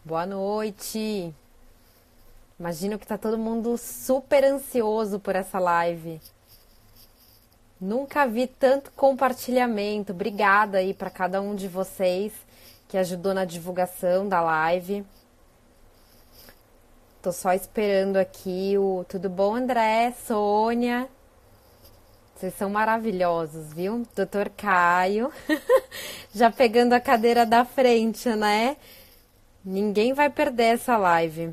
Boa noite. Imagino que tá todo mundo super ansioso por essa live. Nunca vi tanto compartilhamento. Obrigada aí para cada um de vocês que ajudou na divulgação da live. Tô só esperando aqui o tudo bom, André, Sônia. Vocês são maravilhosos, viu? Doutor Caio. Já pegando a cadeira da frente, né? Ninguém vai perder essa live.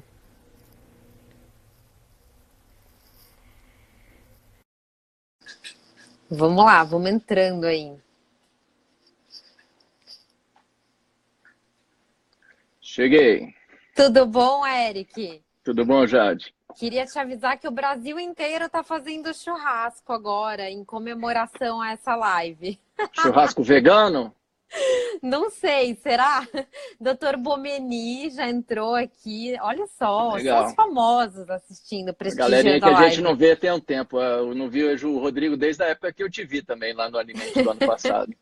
Vamos lá, vamos entrando aí. Cheguei. Tudo bom, Eric? Tudo bom, Jade? Queria te avisar que o Brasil inteiro tá fazendo churrasco agora, em comemoração a essa live. Churrasco vegano? Não sei, será? Doutor Bomeni já entrou aqui. Olha só os Legal. famosos assistindo, A galerinha prestigiando que a a gente live. não vê tem um tempo. Eu não vi o Rodrigo desde a época que eu te vi também, lá no Alimentos do ano passado.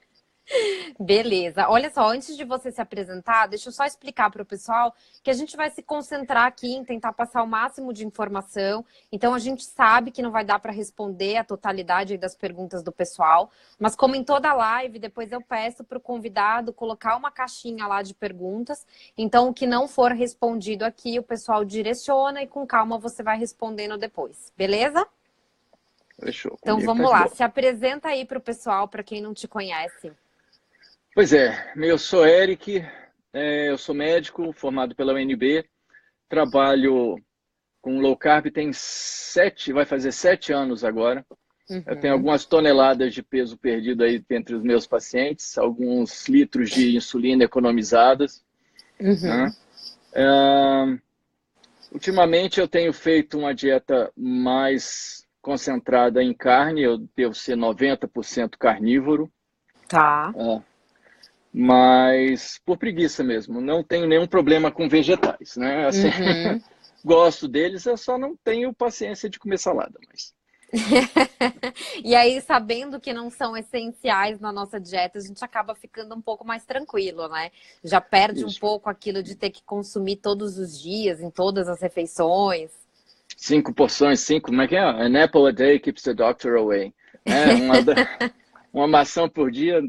Beleza. Olha só, antes de você se apresentar, deixa eu só explicar para o pessoal que a gente vai se concentrar aqui em tentar passar o máximo de informação. Então, a gente sabe que não vai dar para responder a totalidade aí das perguntas do pessoal, mas como em toda live, depois eu peço para o convidado colocar uma caixinha lá de perguntas. Então, o que não for respondido aqui, o pessoal direciona e com calma você vai respondendo depois. Beleza? Fechou, Então, comigo tá vamos de lá. boa. Se apresenta aí para o pessoal, para quem não te conhece. Pois é, eu sou Eric, eu sou médico, formado pela UNB, trabalho com low carb tem vai fazer 7 anos agora. Eu tenho Uhum. algumas toneladas de peso perdido aí entre os meus pacientes, alguns litros de insulina economizadas, Uhum. né? Ultimamente eu tenho feito uma dieta mais concentrada em carne, eu devo ser 90% carnívoro, Tá. mas por preguiça mesmo. Não tenho nenhum problema com vegetais, né? Assim, Uhum. gosto deles, eu só não tenho paciência de comer salada, mas E aí, sabendo que não são essenciais na nossa dieta, a gente acaba ficando um pouco mais tranquilo, né? Já perde um isso. pouco aquilo de ter que consumir todos os dias, em todas as refeições. 5 porções, como é que é? An apple a day keeps the doctor away. Né? Uma maçã por dia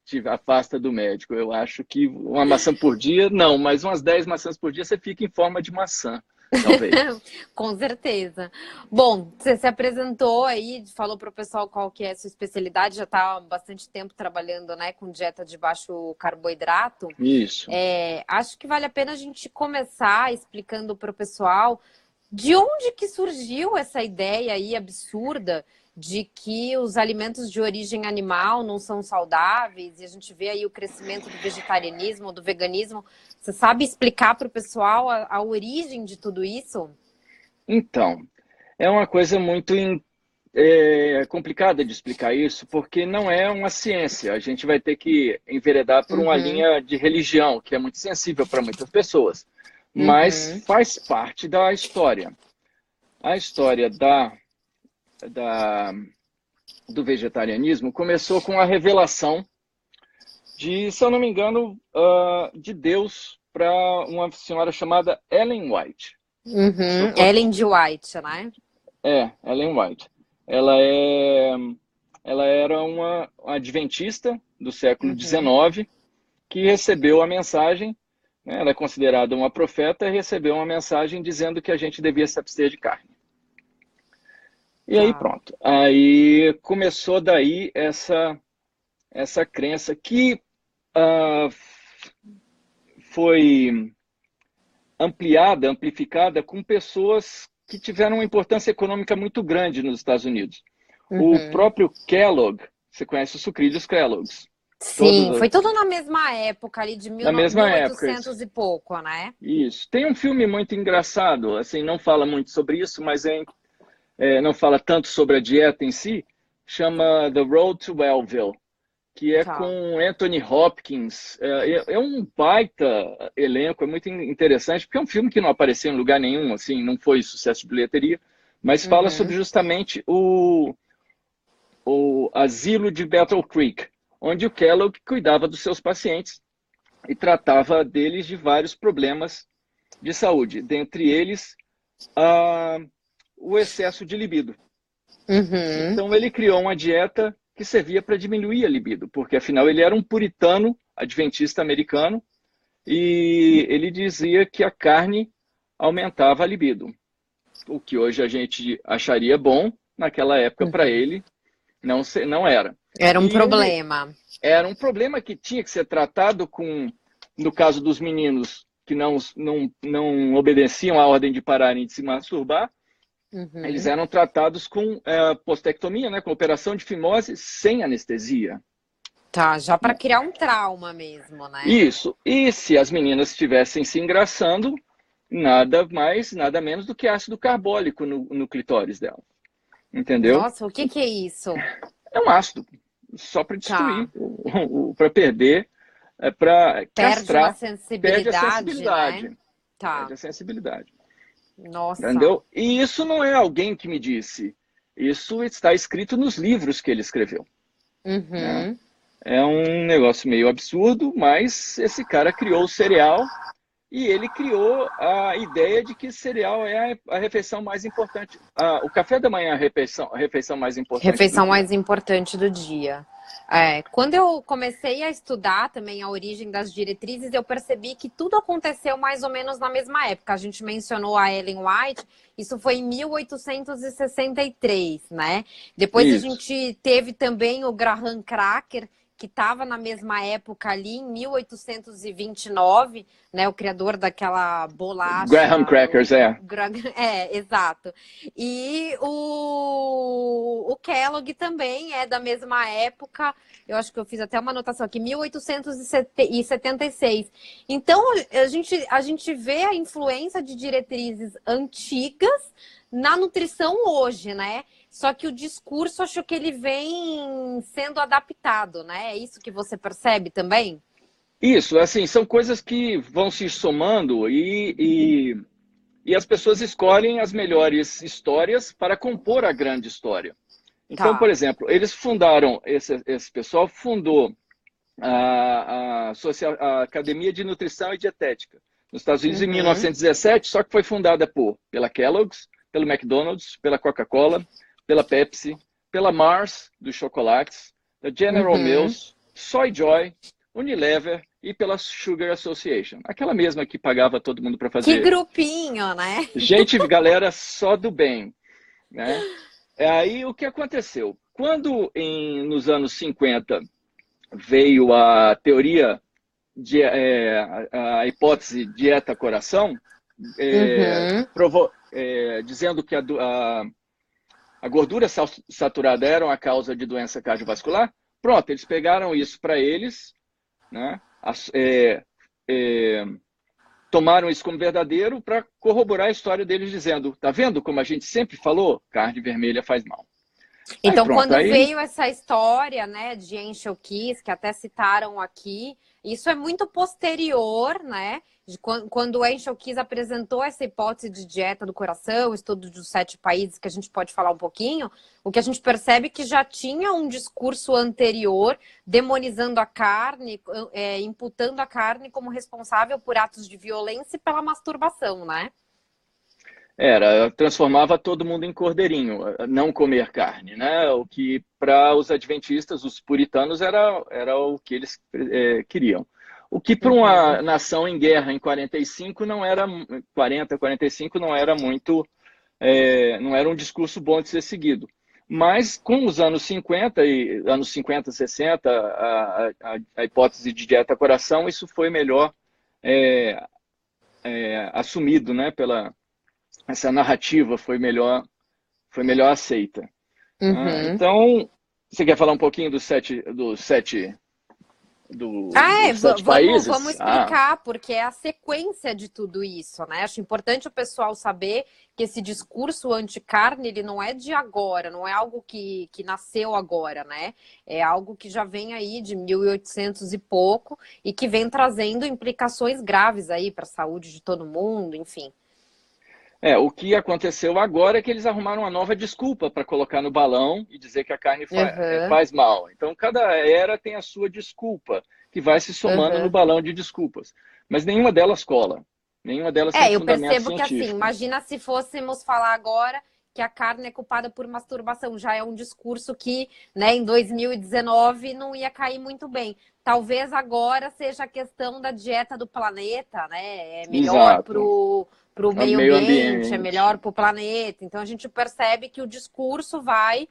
te afasta do médico. Eu acho que uma maçã por dia, não, mas umas 10 maçãs por dia você fica em forma de maçã, talvez. Com certeza. Bom, você se apresentou aí, falou para o pessoal qual que é a sua especialidade, já está há bastante tempo trabalhando, né, com dieta de baixo carboidrato. Isso. Acho que vale a pena a gente começar explicando para o pessoal de onde que surgiu essa ideia aí absurda de que os alimentos de origem animal não são saudáveis e a gente vê aí o crescimento do vegetarianismo, do veganismo. Você sabe explicar para o pessoal a origem de tudo isso? Então, é uma coisa muito complicada de explicar isso, porque não é uma ciência. A gente vai ter que enveredar por uma Uhum, linha de religião, que é muito sensível para muitas pessoas, mas uhum, faz parte da história. A história da, do vegetarianismo começou com a revelação de, se eu não me engano, de Deus para uma senhora chamada Ellen White. uhum. Ellen de White, né? Ellen White. Ela é, ela era uma adventista do século Uhum. XIX que recebeu a mensagem, né, ela é considerada uma profeta, e recebeu uma mensagem dizendo que a gente devia se abster de carne. E aí Tá. pronto. Aí começou daí essa crença que ah, foi amplificada com pessoas que tiveram uma importância econômica muito grande nos Estados Unidos. O Uhum. próprio Kellogg, você conhece os sucrilhos Kellogg's, Sim, todos foi tudo na mesma época ali de na mesma época. 1800 e pouco, né? Isso. Tem um filme muito engraçado, assim, não fala muito sobre isso, mas não fala tanto sobre a dieta em si, chama The Road to Wellville, que é Tá. com Anthony Hopkins. É um baita elenco, é muito interessante, porque é um filme que não apareceu em lugar nenhum, assim, não foi sucesso de bilheteria, mas fala sobre Uhum. justamente o asilo de Battle Creek, onde o Kellogg cuidava dos seus pacientes e tratava deles de vários problemas, de saúde, dentre eles o excesso de libido. Uhum. Então ele criou uma dieta que servia para diminuir a libido, porque afinal ele era um puritano adventista americano e ele dizia que a carne aumentava a libido. O que hoje a gente acharia bom, naquela época para ele não era. Era um E problema. era um problema que tinha que ser tratado com, no caso dos meninos que não obedeciam à ordem de pararem de se masturbar, eles eram tratados com postectomia, né, com operação de fimose sem anestesia. Tá, já para criar um trauma mesmo, né? Isso. E se as meninas estivessem se engraçando, nada mais, nada menos do que ácido carbólico no clitóris dela. Entendeu? Nossa, o que que é isso? É um ácido, só para Tá. destruir, para perder, para Perde uma castrar, perde a sensibilidade, sensibilidade. né? Tá. Perde a sensibilidade. Nossa. Entendeu? E isso não é alguém que me disse. Isso está escrito nos livros que ele escreveu. Né? Uhum. É um negócio meio absurdo, mas esse cara criou o cereal e ele criou a ideia de que cereal é a refeição mais importante. O café da manhã é a refeição mais importante do Refeição dia. mais importante do dia. Quando eu comecei a estudar também a origem das diretrizes, eu percebi que tudo aconteceu mais ou menos na mesma época. A gente mencionou a Ellen White, isso foi em 1863, né? Depois a Isso. gente teve também o Graham Cracker, que estava na mesma época ali, em 1829, né? O criador daquela bolacha. Graham Crackers, Exato. E o Kellogg também é da mesma época. Eu acho que eu fiz até uma anotação aqui, 1876. Então, a gente vê a influência de diretrizes antigas na nutrição hoje, né? Só que o discurso, acho que ele vem sendo adaptado, né? É isso que você percebe também? Isso, assim, são coisas que vão se somando e as pessoas escolhem as melhores histórias para compor a grande história. Então, por Tá. exemplo, eles fundaram, esse pessoal fundou a Academia de Nutrição e Dietética nos Estados Unidos em 1917, só que foi fundada pela Kellogg's, pelo McDonald's, pela Coca-Cola, pela Pepsi, pela Mars, dos chocolates, da General Mills, Soy Joy, Unilever e pela Sugar Association. Aquela mesma que pagava todo mundo para Que fazer. grupinho, né? Gente, galera, só do bem. Né? Aí o que aconteceu? Quando nos anos 50 veio a teoria, a hipótese dieta-coração, dizendo que a gordura saturada era a causa de doença cardiovascular, pronto, eles pegaram isso para eles, né? Tomaram isso como verdadeiro para corroborar a história deles, dizendo, tá vendo como a gente sempre falou? Carne vermelha faz mal. Então, quando veio essa história, né, de Angel Keys, que até citaram aqui, isso é muito posterior, né? Quando o Angel Keys apresentou essa hipótese de dieta do coração, estudo dos 7 países, que a gente pode falar um pouquinho, o que a gente percebe é que já tinha um discurso anterior demonizando a carne, imputando a carne como responsável por atos de violência e pela masturbação, né? Transformava todo mundo em cordeirinho, não comer carne, né? O que para os adventistas, os puritanos, era o que eles queriam. O que para uma nação em guerra em 45 não era 45 não era muito, não era um discurso bom de ser seguido. Mas com os anos 50 e anos 50, 60, a hipótese de dieta-coração, isso foi melhor assumido, né? Essa narrativa foi melhor aceita. Então, você quer falar um pouquinho dos sete países? Vamos explicar, porque é a sequência de tudo isso, né? Acho importante o pessoal saber que esse discurso anti-carne, ele não é de agora, não é algo que nasceu agora, né? É algo que já vem aí de 1800 e pouco e que vem trazendo implicações graves aí para a saúde de todo mundo, enfim. O que aconteceu agora é que eles arrumaram uma nova desculpa para colocar no balão e dizer que a carne faz mal. Então, cada era tem a sua desculpa, que vai se somando no balão de desculpas. Mas nenhuma delas cola. Nenhuma delas tem Eu fundamento percebo que assim, científico. imagina se fôssemos falar agora que a carne é culpada por masturbação. Já é um discurso que, né, em 2019 não ia cair muito bem. Talvez agora seja a questão da dieta do planeta, né? É melhor para Exato. o meio Meio ambiente, é ambiente. melhor para o planeta. Então a gente percebe que o discurso vai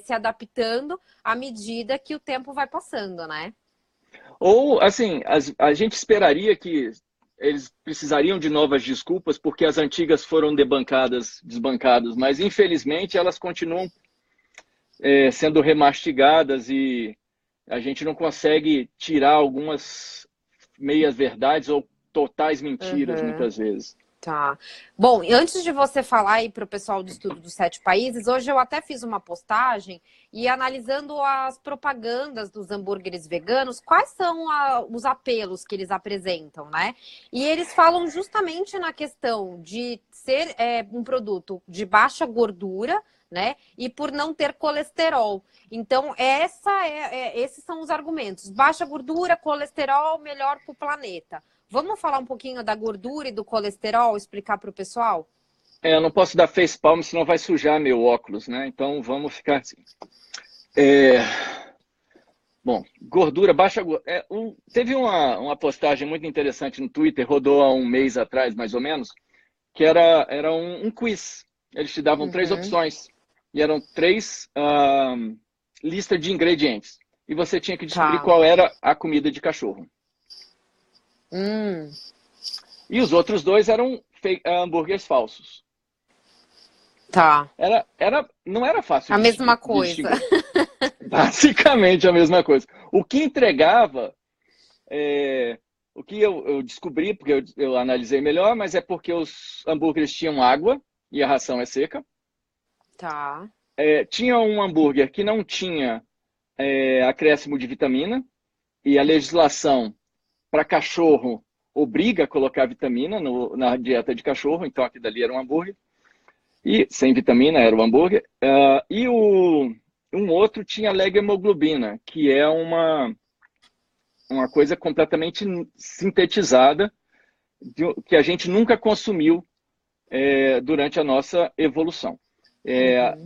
se adaptando à medida que o tempo vai passando, né? Ou, assim, a gente esperaria que eles precisariam de novas desculpas porque as antigas foram desbancadas, mas infelizmente elas continuam sendo remastigadas e a gente não consegue tirar algumas meias verdades ou totais mentiras Uhum. muitas vezes. Tá. Bom, e antes de você falar aí para o pessoal do estudo dos 7 países, hoje eu até fiz uma postagem e analisando as propagandas dos hambúrgueres veganos, quais são os apelos que eles apresentam, né? E eles falam justamente na questão de ser um produto de baixa gordura, né? E por não ter colesterol. Então, esses são os argumentos. Baixa gordura, colesterol, melhor para o planeta. Vamos falar um pouquinho da gordura e do colesterol, explicar para o pessoal? Eu não posso dar facepalm, senão vai sujar meu óculos, né? Então vamos ficar assim. Bom, gordura, baixa gordura. Teve uma postagem muito interessante no Twitter, rodou há um mês atrás, mais ou menos, que era um quiz. Eles te davam três Uhum. opções e eram três listas de ingredientes. E você tinha que descobrir Tá. qual era a comida de cachorro. Hum, E os outros dois eram hambúrgueres falsos. tá. Não era fácil A de mesma coisa. distinguir. Basicamente a mesma coisa. O que entregava, o que eu descobri, porque eu analisei melhor, mas é porque os hambúrgueres tinham água e a ração é seca. Tá. Tinha um hambúrguer que não tinha acréscimo de vitamina e a legislação para cachorro obriga a colocar vitamina na dieta de cachorro, então aquilo dali era um hambúrguer. E sem vitamina era o hambúrguer. E um outro tinha leg-hemoglobina, que é uma coisa completamente sintetizada que a gente nunca consumiu durante a nossa evolução. Uhum.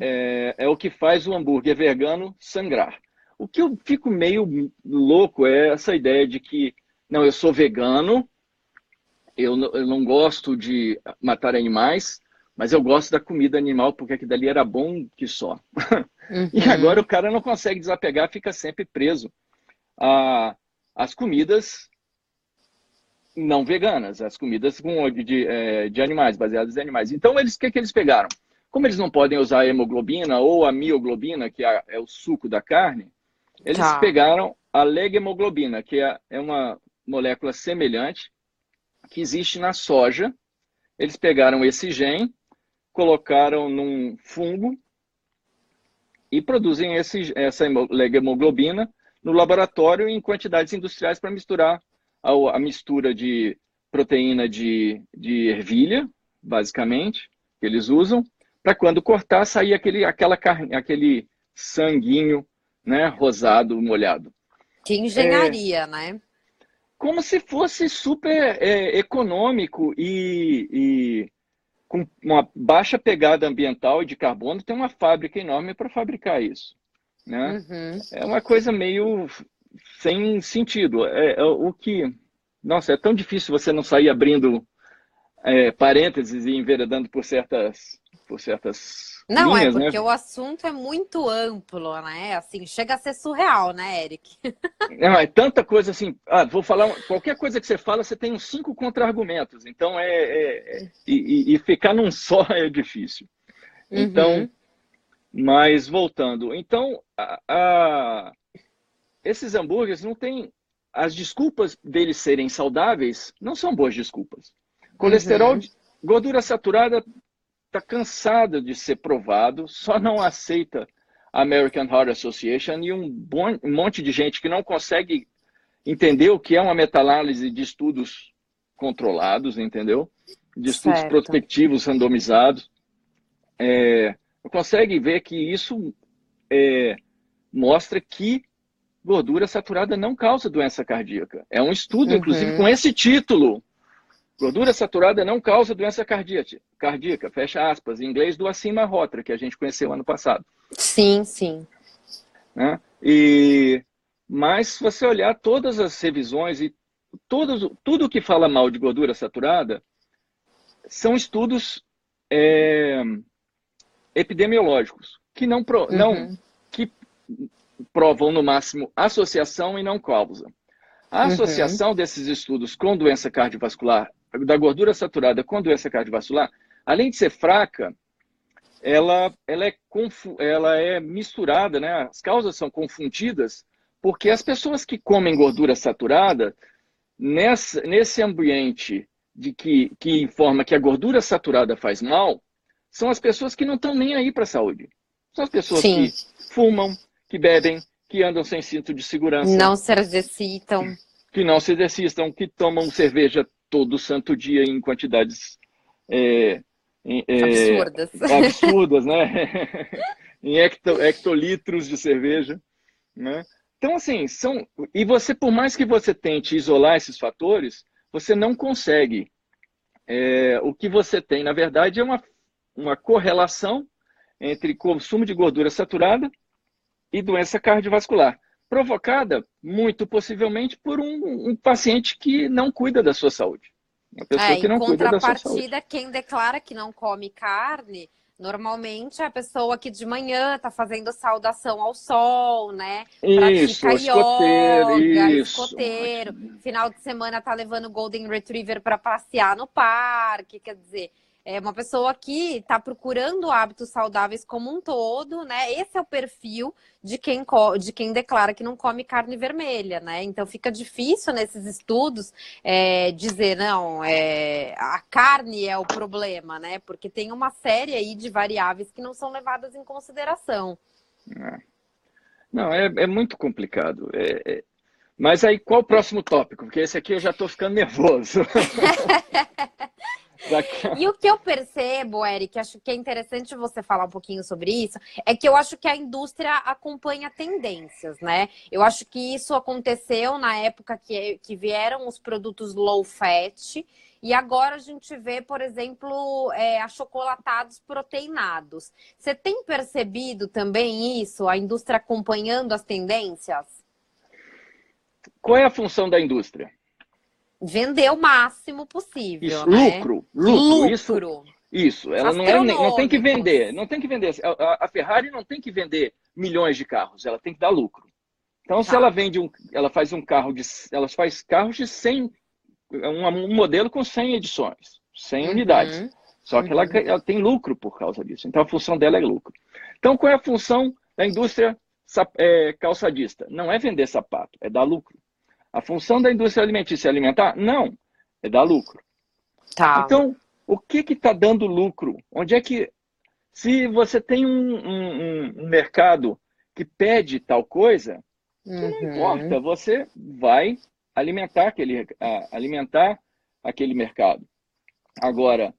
É o que faz o hambúrguer vegano sangrar. O que eu fico meio louco é essa ideia de que, não, eu sou vegano, eu não gosto de matar animais, mas eu gosto da comida animal porque aquilo dali era bom que só. E agora o Uhum. cara não consegue desapegar, fica sempre preso às comidas não veganas, as comidas de animais, baseadas em animais. Então, o que eles pegaram? Como eles não podem usar a hemoglobina ou a mioglobina, que é o suco da carne, eles Tá. pegaram a legemoglobina, que é uma molécula semelhante que existe na soja. Eles pegaram esse gene, colocaram num fungo e produzem essa legemoglobina no laboratório em quantidades industriais para misturar a mistura de proteína de ervilha, basicamente, que eles usam, para quando cortar sair aquela carne, aquele sanguinho, né, rosado, molhado. Que engenharia, né? Como se fosse super econômico e com uma baixa pegada ambiental e de carbono, tem uma fábrica enorme para fabricar isso, né? Uhum. É uma coisa meio sem sentido. O que, nossa, é tão difícil você não sair abrindo parênteses e enveredando por certas Não, linhas, né? porque o assunto é muito amplo, né? Assim, chega a ser surreal, né, Eric? Não, é tanta coisa assim. Vou falar qualquer coisa que você fala, você tem uns 5 contra-argumentos. Então e ficar num só é difícil. Então, Uhum. mas voltando, então esses hambúrgueres não têm as desculpas deles serem saudáveis, não são boas desculpas. Colesterol, Uhum. gordura saturada está cansada de ser provado, só não aceita a American Heart Association e um monte de gente que não consegue entender o que é uma meta-análise de estudos controlados, entendeu? De estudos Certo. prospectivos randomizados. Não consegue ver que isso mostra que gordura saturada não causa doença cardíaca. É um estudo, inclusive, com Uhum. esse título. Gordura saturada não causa doença cardíaca, fecha aspas, em inglês do Acima Rotra, que a gente conheceu ano passado. Sim, sim. Né? Mas se você olhar todas as revisões e tudo que fala mal de gordura saturada são estudos epidemiológicos que que provam no máximo associação e não causa. A associação desses estudos com doença cardiovascular, da gordura saturada com doença cardiovascular, além de ser fraca, ela é misturada, né? As causas são confundidas, porque as pessoas que comem gordura saturada, nesse ambiente que informa que a gordura saturada faz mal, são as pessoas que não estão nem aí para a saúde. São as pessoas que fumam, que bebem, que andam sem cinto de segurança. Não se exercitam. Que não se exercitam, que tomam cerveja todo santo dia em quantidades absurdas, né? Em hectolitros de cerveja, né? Então, assim, e você, por mais que você tente isolar esses fatores, você não consegue. O que você tem, na verdade, é uma correlação entre consumo de gordura saturada e doença cardiovascular, provocada, muito possivelmente, por um paciente que não cuida da sua saúde. Uma pessoa que não cuida da sua saúde. Em contrapartida, quem declara que não come carne, normalmente é a pessoa que de manhã está fazendo saudação ao sol, né? Pratica yoga, escoteiro. Final de semana tá levando o Golden Retriever para passear no parque, quer dizer... É uma pessoa que está procurando hábitos saudáveis como um todo, né? Esse é o perfil de quem declara que não come carne vermelha, né? Então fica difícil nesses estudos dizer, não, a carne é o problema, né? Porque tem uma série aí de variáveis que não são levadas em consideração. Não, é muito complicado. Mas aí, qual o próximo tópico? Porque esse aqui eu já estou ficando nervoso. E o que eu percebo, Eric, acho que é interessante você falar um pouquinho sobre isso, é que eu acho que a indústria acompanha tendências, né? Eu acho que isso aconteceu na época que vieram os produtos low fat, e agora a gente vê, por exemplo, achocolatados proteinados. Você tem percebido também isso, a indústria acompanhando as tendências? Qual é a função da indústria? Vender o máximo possível, isso, né? Lucro. Isso. Ela não tem que vender. Não tem que vender. A Ferrari não tem que vender milhões de carros. Ela tem que dar lucro. Então, se ela vende ela faz ela faz carros de 100, um modelo com 100 edições, 100 unidades. Só que ela tem lucro por causa disso. Então, a função dela é lucro. Então, qual é a função da indústria calçadista? Não é vender sapato, é dar lucro. A função da indústria alimentícia é alimentar? Não, é dar lucro. Então, o que está dando lucro? Onde é que... Se você tem um mercado que pede tal coisa, não importa, você vai alimentar aquele mercado. Agora,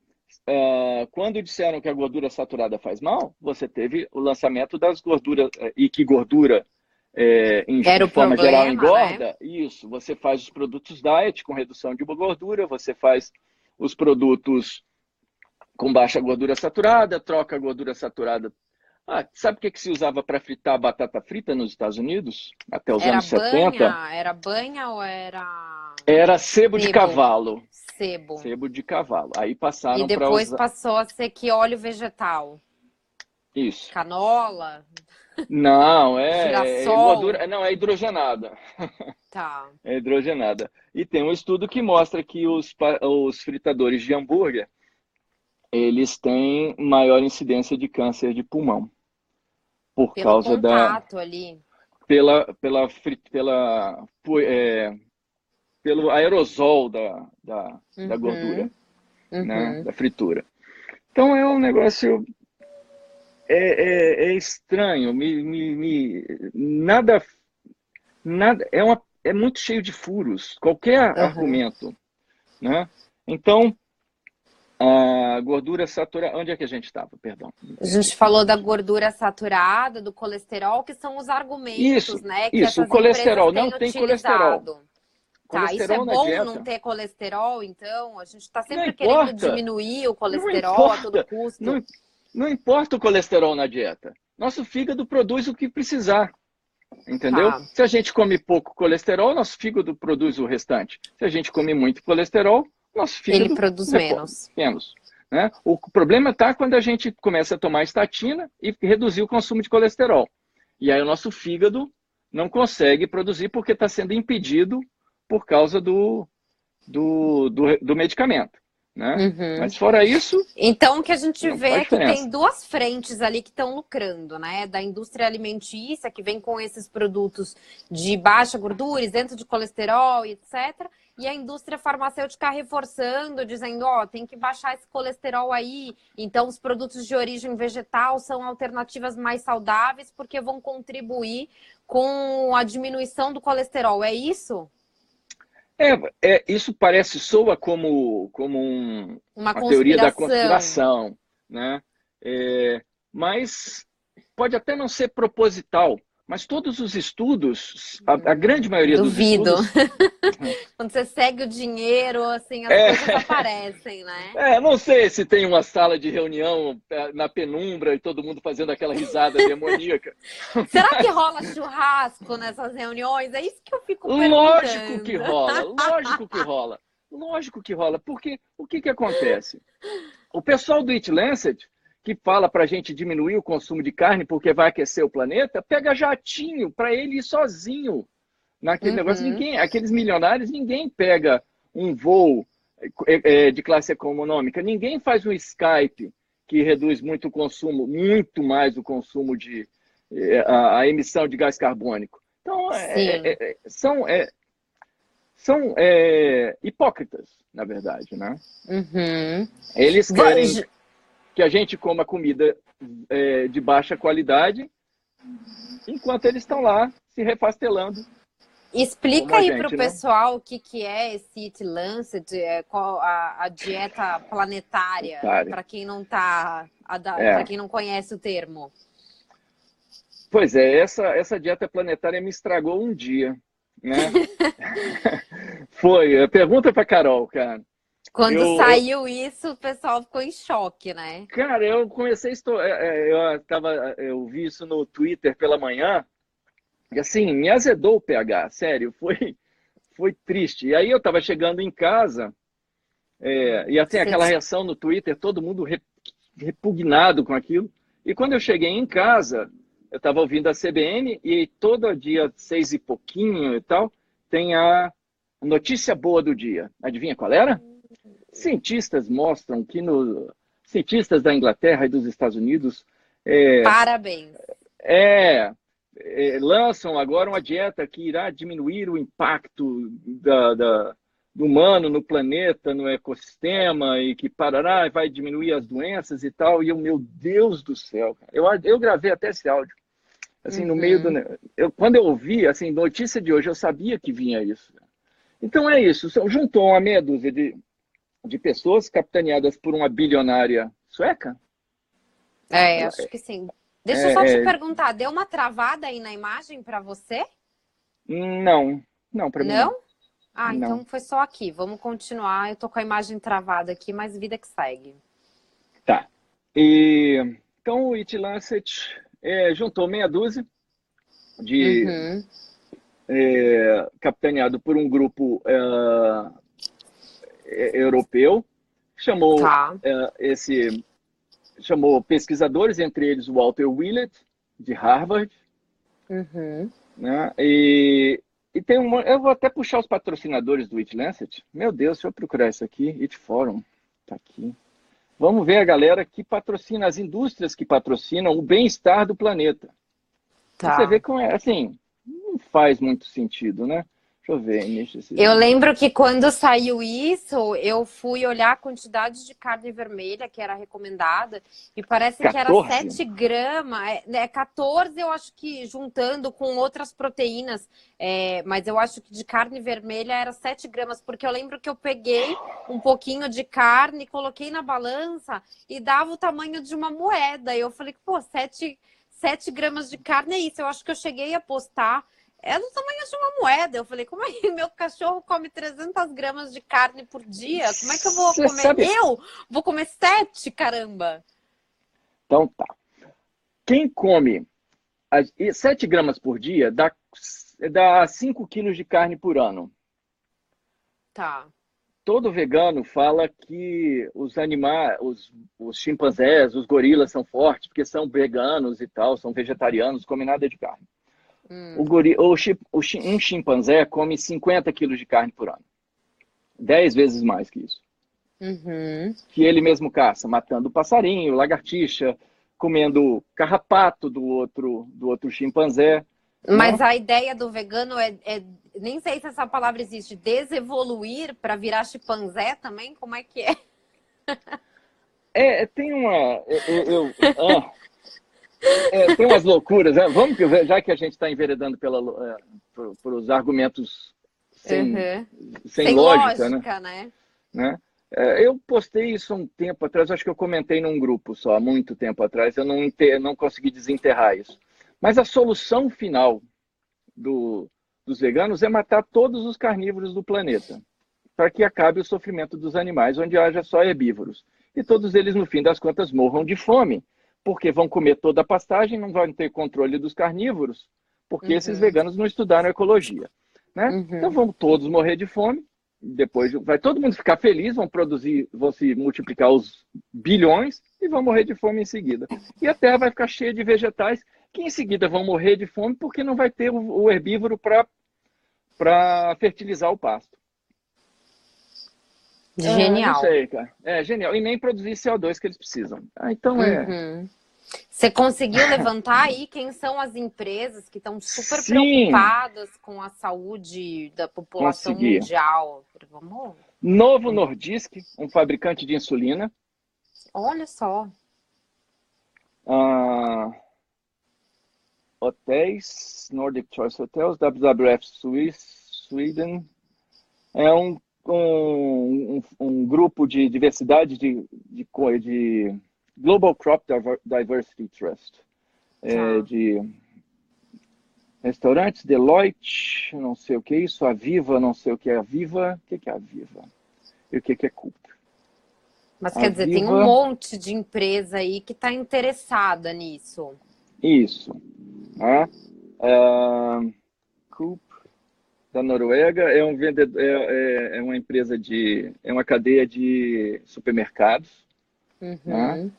quando disseram que a gordura saturada faz mal, você teve o lançamento das gorduras, e que gordura... de forma geral engorda, né? Isso, você faz os produtos diet com redução de gordura, você faz os produtos com baixa gordura saturada, troca a gordura saturada. Sabe o que se usava para fritar batata frita nos Estados Unidos? Até os anos 70? Era banha ou era... Era sebo de cavalo. Sebo de cavalo. Aí passaram e depois passou a ser que óleo vegetal. Isso. Canola... Não, gordura, não, é hidrogenada. É hidrogenada. E tem um estudo que mostra que os fritadores de hambúrguer, eles têm maior incidência de câncer de pulmão. Por causa contato ali. Pelo aerosol da gordura, né, da fritura. Então é um negócio... É estranho, nada é muito cheio de furos, qualquer argumento, né? Então, a gordura saturada, onde é que a gente estava? Perdão. A gente falou da gordura saturada, do colesterol, que são os argumentos, né? Que o colesterol não tem colesterol. Tá, isso é Colesterol na bom dieta. não ter colesterol, então? A gente está Não sempre querendo importa. diminuir o Não colesterol a todo importa. custo. Não importa o colesterol na dieta. Nosso fígado produz o que precisar. Entendeu? Tá. Se a gente come pouco colesterol, nosso fígado produz o restante. Se a gente come muito colesterol, nosso Ele fígado produz menos. menos. Né? O problema está quando a gente começa a tomar estatina e reduzir o consumo de colesterol. E aí o nosso fígado não consegue produzir porque está sendo impedido por causa do medicamento. Né? Uhum. Mas fora isso, então, o que a gente não vê faz é que diferença. tem duas frentes ali que estão lucrando, né? Da indústria alimentícia, que vem com esses produtos de baixa gordura, isento de colesterol e etc. E a indústria farmacêutica reforçando, dizendo, ó, tem que baixar esse colesterol aí. Então, os produtos de origem vegetal são alternativas mais saudáveis porque vão contribuir com a diminuição do colesterol. É isso? Isso soa como Uma uma teoria da conspiração. conspiração, né? Mas pode até não ser proposital, mas todos os estudos, a grande maioria dos Duvido. estudos... Quando você segue o dinheiro, assim, as coisas aparecem, né? Não sei se tem uma sala de reunião na penumbra e todo mundo fazendo aquela risada demoníaca. Será que rola churrasco nessas reuniões? É isso que eu fico perguntando. Lógico que rola, lógico que rola. Lógico que rola, porque o que acontece? O pessoal do Eat Lancet, que fala para a gente diminuir o consumo de carne porque vai aquecer o planeta, pega jatinho para ele ir sozinho naquele negócio. Aqueles milionários, ninguém pega um voo de classe econômica, ninguém faz um Skype que reduz muito o consumo, muito mais o consumo a emissão de gás carbônico. Então, são hipócritas, na verdade, né? Uhum. Eles querem que a gente coma comida de baixa qualidade, enquanto eles estão lá se refastelando. Explica aí para o pessoal o que é esse Eat Lancet, qual a dieta planetária, para quem não para quem não conhece o termo. Pois é, essa dieta planetária me estragou um dia, né? Foi. Pergunta para Carol, cara. Quando saiu isso, o pessoal ficou em choque, né? Cara, eu comecei eu vi isso no Twitter pela manhã e assim, me azedou o pH, sério, foi triste. E aí eu estava chegando em casa e assim, aquela reação no Twitter, todo mundo repugnado com aquilo. E quando eu cheguei em casa, eu estava ouvindo a CBN e todo dia, 6 e pouquinho e tal, tem a notícia boa do dia. Adivinha qual era? Cientistas mostram que cientistas da Inglaterra e dos Estados Unidos parabéns. Lançam agora uma dieta que irá diminuir o impacto do humano no planeta, no ecossistema, e que vai diminuir as doenças e tal. E meu Deus do céu, cara. Eu gravei até esse áudio. Assim, no meio quando eu ouvi, assim, notícia de hoje, eu sabia que vinha isso. Então é isso. Juntou uma meia dúzia de pessoas capitaneadas por uma bilionária sueca? Acho que sim. Deixa eu só te perguntar, deu uma travada aí na imagem para você? Não, para mim não. Ah, não. Então foi só aqui. Vamos continuar. Eu tô com a imagem travada aqui, mas vida que segue. Tá. Então o Eat Lancet juntou meia dúzia de capitaneado por um grupo europeu, chamou chamou pesquisadores, entre eles o Walter Willett, de Harvard, né? E tem eu vou até puxar os patrocinadores do Eat Lancet. Meu Deus, deixa eu procurar isso aqui. Eat Forum, tá aqui. Vamos ver a galera que patrocina, as indústrias que patrocinam o bem-estar do planeta. Você vê como assim, não faz muito sentido, né? Deixa eu ver. Eu lembro que quando saiu isso, eu fui olhar a quantidade de carne vermelha que era recomendada e parece 14. Que era 7 gramas, 14 eu acho que juntando com outras proteínas, mas eu acho que de carne vermelha era 7 gramas, porque eu lembro que eu peguei um pouquinho de carne, coloquei na balança e dava o tamanho de uma moeda. E eu falei, pô, 7 gramas de carne é isso. Eu acho que eu cheguei a postar é do tamanho de uma moeda. Eu falei, como é que meu cachorro come 300 gramas de carne por dia? Como é que eu vou Você comer? sabe? Eu vou comer 7, caramba! Então tá. Quem come 7 gramas por dia dá 5 quilos de carne por ano. Tá. Todo vegano fala que os animais, os chimpanzés, os gorilas são fortes porque são veganos e tal, são vegetarianos, comem nada de carne. Hum. Um chimpanzé come 50 quilos de carne por ano. 10 vezes mais que isso. Uhum. Que ele mesmo caça, matando passarinho, lagartixa, comendo carrapato do outro chimpanzé. Mas Né? a ideia do vegano nem sei se essa palavra existe, desevoluir para virar chimpanzé também? Como é que é? Tem uma. Tem umas loucuras, né? Vamos, já que a gente está enveredando por os argumentos sem, Uhum. sem Sem lógica, né? lógica, né? Né? Eu postei isso um tempo atrás, acho que eu comentei num grupo só, há muito tempo atrás, eu não consegui desenterrar isso. Mas a solução final dos veganos é matar todos os carnívoros do planeta, para que acabe o sofrimento dos animais, onde haja só herbívoros. E todos eles, no fim das contas, morram de fome, porque vão comer toda a pastagem, não vão ter controle dos carnívoros, porque esses Uhum. veganos não estudaram ecologia. Né? Então Uhum. vão todos morrer de fome, depois vai todo mundo ficar feliz, vão se multiplicar os bilhões e vão morrer de fome em seguida. E a Terra vai ficar cheia de vegetais que em seguida vão morrer de fome porque não vai ter o herbívoro para fertilizar o pasto. Não Genial. sei, cara. É genial. E nem produzir CO2 que eles precisam. Então Uhum. Você conseguiu levantar aí quem são as empresas que estão super Sim, preocupadas com a saúde da população consegui. mundial? Vamos. Novo Nordisk, um fabricante de insulina. Olha só. Ah, hotéis, Nordic Choice Hotels, WWF Sweden. É um grupo de diversidade de Global Crop Diversity Trust. Tá. De restaurantes, Deloitte, não sei o que é isso, Aviva, não sei o que é Aviva. O que é Aviva? E o que é Coop? Mas quer dizer, tem um Aviva, monte de empresa aí que está interessada nisso. isso. Né? Coop, da Noruega, é um vendedor, é uma empresa é uma cadeia de supermercados. Né? Uhum.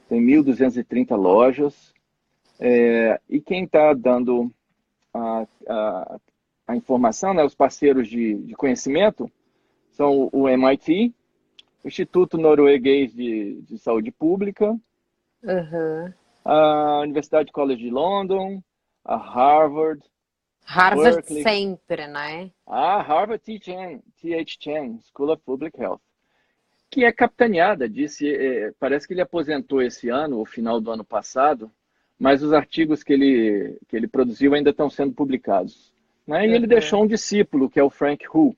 Tem 1.230 lojas. E quem está dando a informação, né, os parceiros de conhecimento, são o MIT, o Instituto Norueguês de Saúde Pública, Uhum. a Universidade College de London, a Harvard, Harvard Berkeley, sempre, né? a Harvard T.H. Chan School of Public Health, que é capitaneada, parece que ele aposentou esse ano, ou final do ano passado, mas os artigos que ele produziu ainda estão sendo publicados. Né? E ele Uhum. deixou um discípulo, que é o Frank Hu,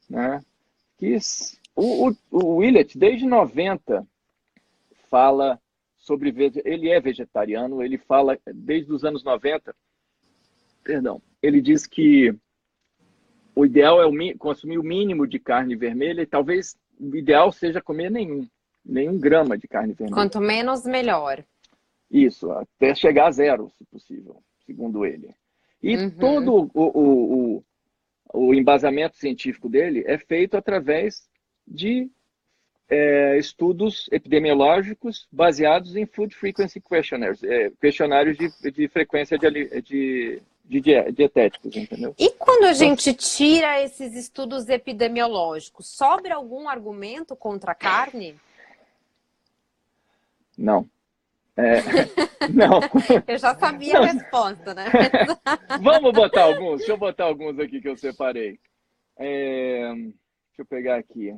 né? Que o Willett, desde 90, fala sobre... Ele é vegetariano, ele fala desde os anos 90, perdão, ele diz que o ideal é consumir o mínimo de carne vermelha e talvez o ideal seja comer nenhum grama de carne vermelha. Quanto menos, melhor. Isso, até chegar a zero, se possível, segundo ele. E Uhum. todo o embasamento científico dele é feito através de estudos epidemiológicos baseados em Food Frequency Questionnaires, questionários de frequência dietéticos, entendeu? E quando a Então, gente tira esses estudos epidemiológicos, sobra algum argumento contra a carne? não. Não. Eu já sabia a Não. resposta, né? Vamos botar alguns. Deixa eu botar alguns aqui que eu separei. Deixa eu pegar aqui.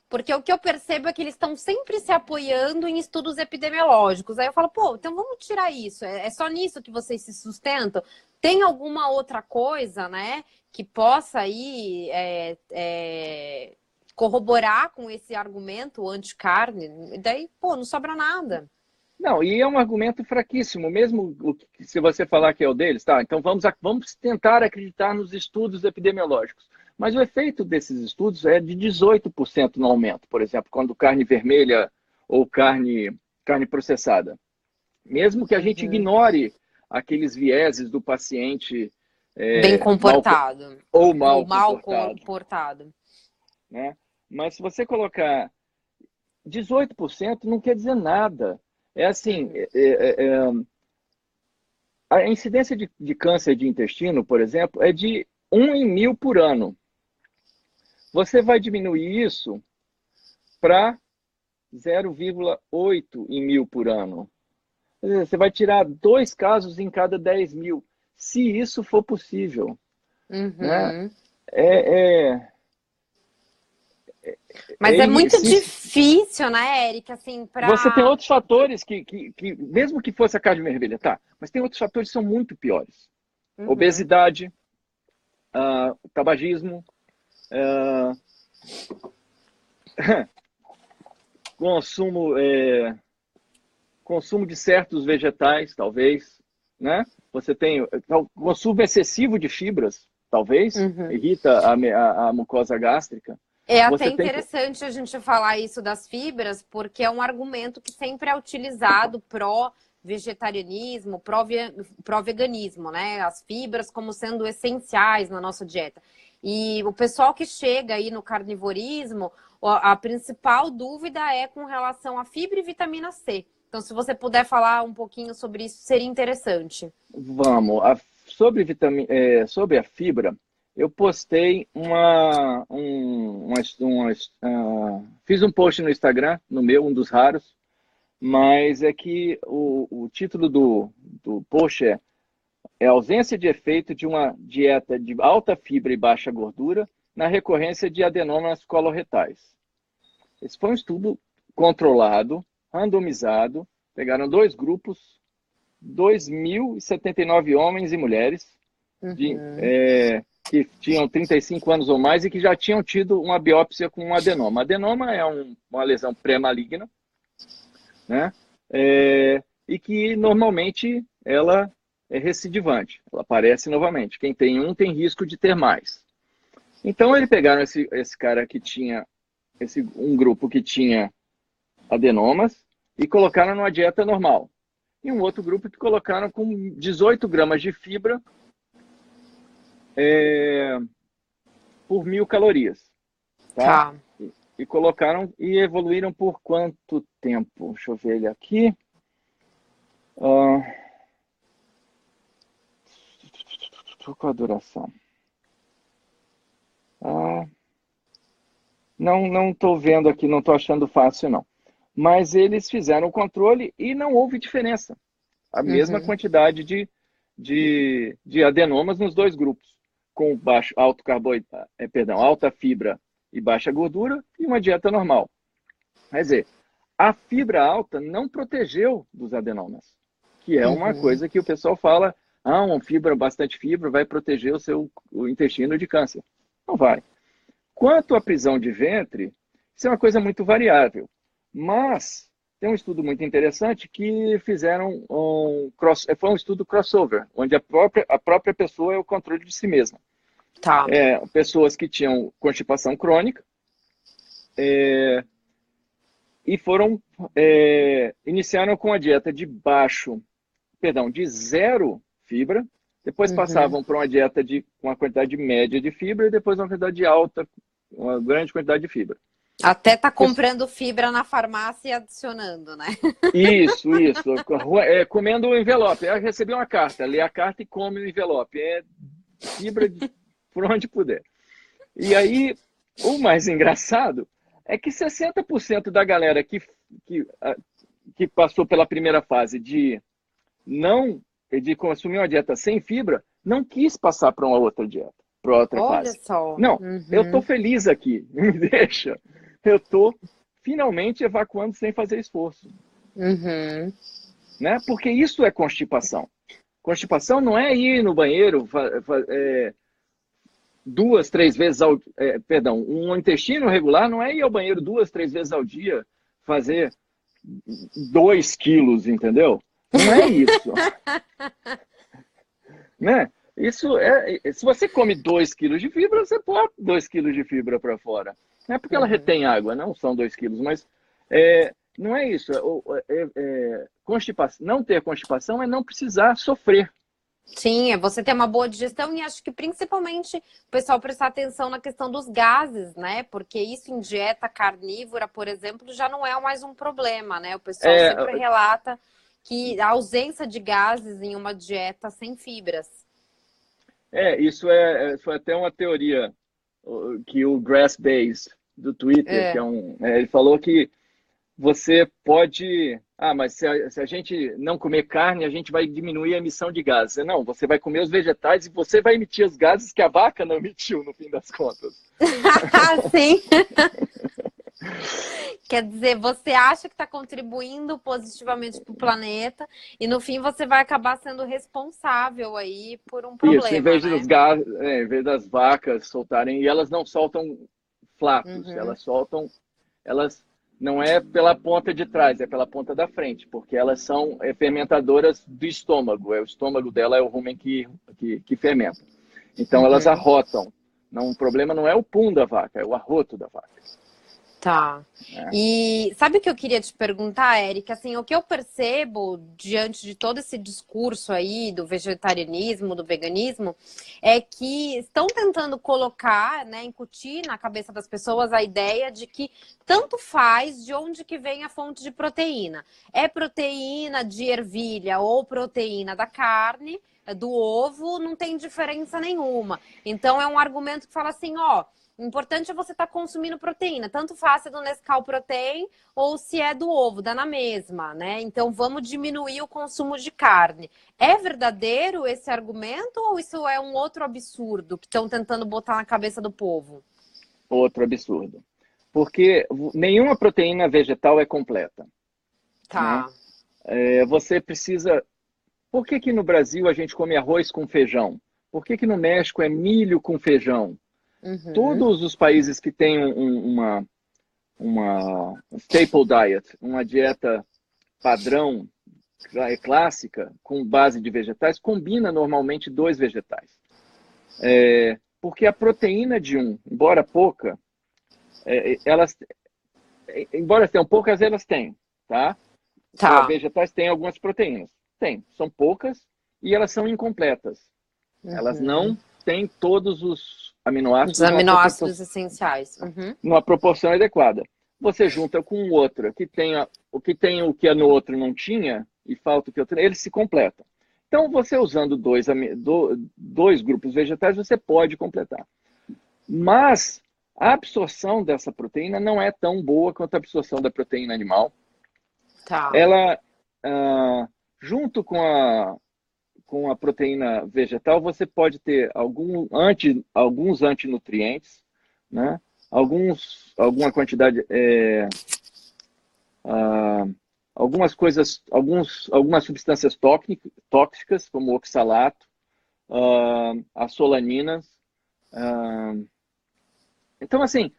Porque o que eu percebo é que eles estão sempre se apoiando em estudos epidemiológicos. Aí eu falo, pô, então vamos tirar isso. É só nisso que vocês se sustentam? Tem alguma outra coisa, né, que possa aí corroborar com esse argumento anti-carne? E daí, pô, não sobra nada. Não, e é um argumento fraquíssimo, mesmo se você falar que é o deles, tá? Então vamos tentar acreditar nos estudos epidemiológicos. Mas o efeito desses estudos é de 18% no aumento, por exemplo, quando carne vermelha ou carne processada. Mesmo que a gente ignore aqueles vieses do paciente Bem comportado. ou mal Ou mal comportado, comportado. né? Mas se você colocar 18% não quer dizer nada. É assim, a incidência de câncer de intestino, por exemplo, é de 1 em 1000 por ano. Você vai diminuir isso para 0,8 em 1000 por ano. Você vai tirar 2 casos em cada 10.000, se isso for possível. Né? Uhum. Mas é muito difícil, né, Érica, assim, Você tem outros fatores que, mesmo que fosse a carne vermelha, tá, mas tem outros fatores que são muito piores. Obesidade, tabagismo, consumo de certos vegetais, talvez, né? Você tem consumo excessivo de fibras, talvez, irrita a mucosa gástrica. É até interessante a gente falar isso das fibras, porque é um argumento que sempre é utilizado pró-vegetarianismo, pró-veganismo, né? As fibras como sendo essenciais na nossa dieta. E o pessoal que chega aí no carnivorismo, a principal dúvida é com relação à fibra e vitamina C. Então, se você puder falar um pouquinho sobre isso, seria interessante. Vamos. Sobre a fibra, eu postei fiz um post no Instagram, no meu, um dos raros, mas é que o título do post é ausência de efeito de uma dieta de alta fibra e baixa gordura na recorrência de adenomas coloretais. Esse foi um estudo controlado, randomizado, pegaram 2 grupos, 2.079 homens e mulheres que tinham 35 anos ou mais e que já tinham tido uma biópsia com um adenoma. Adenoma é uma lesão pré-maligna, né? E que normalmente ela é recidivante, ela aparece novamente. Quem tem um tem risco de ter mais. Então, eles pegaram esse cara que tinha, um grupo que tinha adenomas e colocaram numa dieta normal. E um outro grupo que colocaram com 18 gramas de fibra por 1000 calorias. Tá? E colocaram e evoluíram por quanto tempo? Deixa eu ver ele aqui. Qual a duração? Não estou vendo aqui, não estou achando fácil, não. Mas eles fizeram o controle e não houve diferença. A mesma quantidade de adenomas nos 2 grupos, com alta fibra e baixa gordura e uma dieta normal. Quer dizer, a fibra alta não protegeu dos adenomas, que é uma coisa que o pessoal fala, bastante fibra vai proteger o intestino de câncer. Não vai. Quanto à prisão de ventre, isso é uma coisa muito variável. Mas tem um estudo muito interessante que fizeram foi um estudo crossover, onde a própria pessoa é o controle de si mesma. Tá. Pessoas que tinham constipação crônica e iniciaram com a dieta de zero fibra, depois passavam para uma dieta com uma quantidade média de fibra e depois uma quantidade alta, uma grande quantidade de fibra. Até tá comprando fibra na farmácia e adicionando, né? Isso. Comendo o envelope. Eu recebi uma carta, lê a carta e come o envelope. É fibra por onde puder. E aí, o mais engraçado é que 60% da galera que passou pela primeira fase de consumir uma dieta sem fibra, não quis passar para uma outra dieta, para outra fase. Olha só. Não, eu estou feliz aqui, me deixa. Eu estou finalmente evacuando sem fazer esforço. Né? Porque isso é constipação. Constipação não é ir no banheiro 2, 3 vezes um intestino regular não é ir ao banheiro 2, 3 vezes ao dia, fazer 2 quilos, entendeu? Não é isso. Né? Isso se você come 2 quilos de fibra, você põe 2 quilos de fibra para fora. Não é porque ela retém água, não são 2 quilos, mas não é isso. Constipação, não ter constipação é não precisar sofrer. Sim, é você ter uma boa digestão e acho que principalmente o pessoal prestar atenção na questão dos gases, né? Porque isso em dieta carnívora, por exemplo, já não é mais um problema, né? O pessoal sempre relata que a ausência de gases em uma dieta sem fibras. Isso foi até uma teoria que o Grass Base do Twitter, que ele falou que você pode... mas se a gente não comer carne, a gente vai diminuir a emissão de gases. Não, você vai comer os vegetais e você vai emitir os gases que a vaca não emitiu, no fim das contas. Sim. Quer dizer, você acha que está contribuindo positivamente para o planeta e no fim você vai acabar sendo responsável aí por um problema, Isso, em vez né? dos gases, em vez das vacas soltarem, e elas não soltam flatos, elas não é pela ponta de trás, é pela ponta da frente, porque elas são fermentadoras do estômago. O estômago dela é o rumen que fermenta. Então elas arrotam. O problema não é o pum da vaca, é o arroto da vaca. Tá. E sabe o que eu queria te perguntar, Érica? Assim, o que eu percebo diante de todo esse discurso aí do vegetarianismo, do veganismo, é que estão tentando colocar, né, incutir na cabeça das pessoas a ideia de que tanto faz de onde que vem a fonte de proteína. É proteína de ervilha ou proteína da carne, do ovo, não tem diferença nenhuma. Então é um argumento que fala assim, ó, o importante é você estar consumindo proteína, tanto faz se é do Nescau Protein ou se é do ovo, dá na mesma, né? Então vamos diminuir o consumo de carne. É verdadeiro esse argumento ou isso é um outro absurdo que estão tentando botar na cabeça do povo? Outro absurdo. Porque nenhuma proteína vegetal é completa. Tá. Né? Você precisa... Por que no Brasil a gente come arroz com feijão? Por que no México é milho com feijão? Todos os países que têm uma staple diet, uma dieta padrão, clássica, com base de vegetais, combina normalmente 2 vegetais. Porque a proteína de embora pouca, embora tenham poucas, elas têm, tá? Tá. Vegetais têm algumas proteínas. São poucas e elas são incompletas. Elas não têm todos os aminoácidos. Os aminoácidos essenciais. Numa proporção adequada. Você junta com outra que tenha o que no outro não tinha e falta o que outro, eles se completam. Então, você usando dois grupos vegetais, você pode completar. Mas a absorção dessa proteína não é tão boa quanto a absorção da proteína animal. Tá. Ela, junto com a proteína vegetal, você pode ter alguns antinutrientes, né? Alguma quantidade, algumas coisas, algumas substâncias tóxicas, como o oxalato, as solaninas. Então, assim,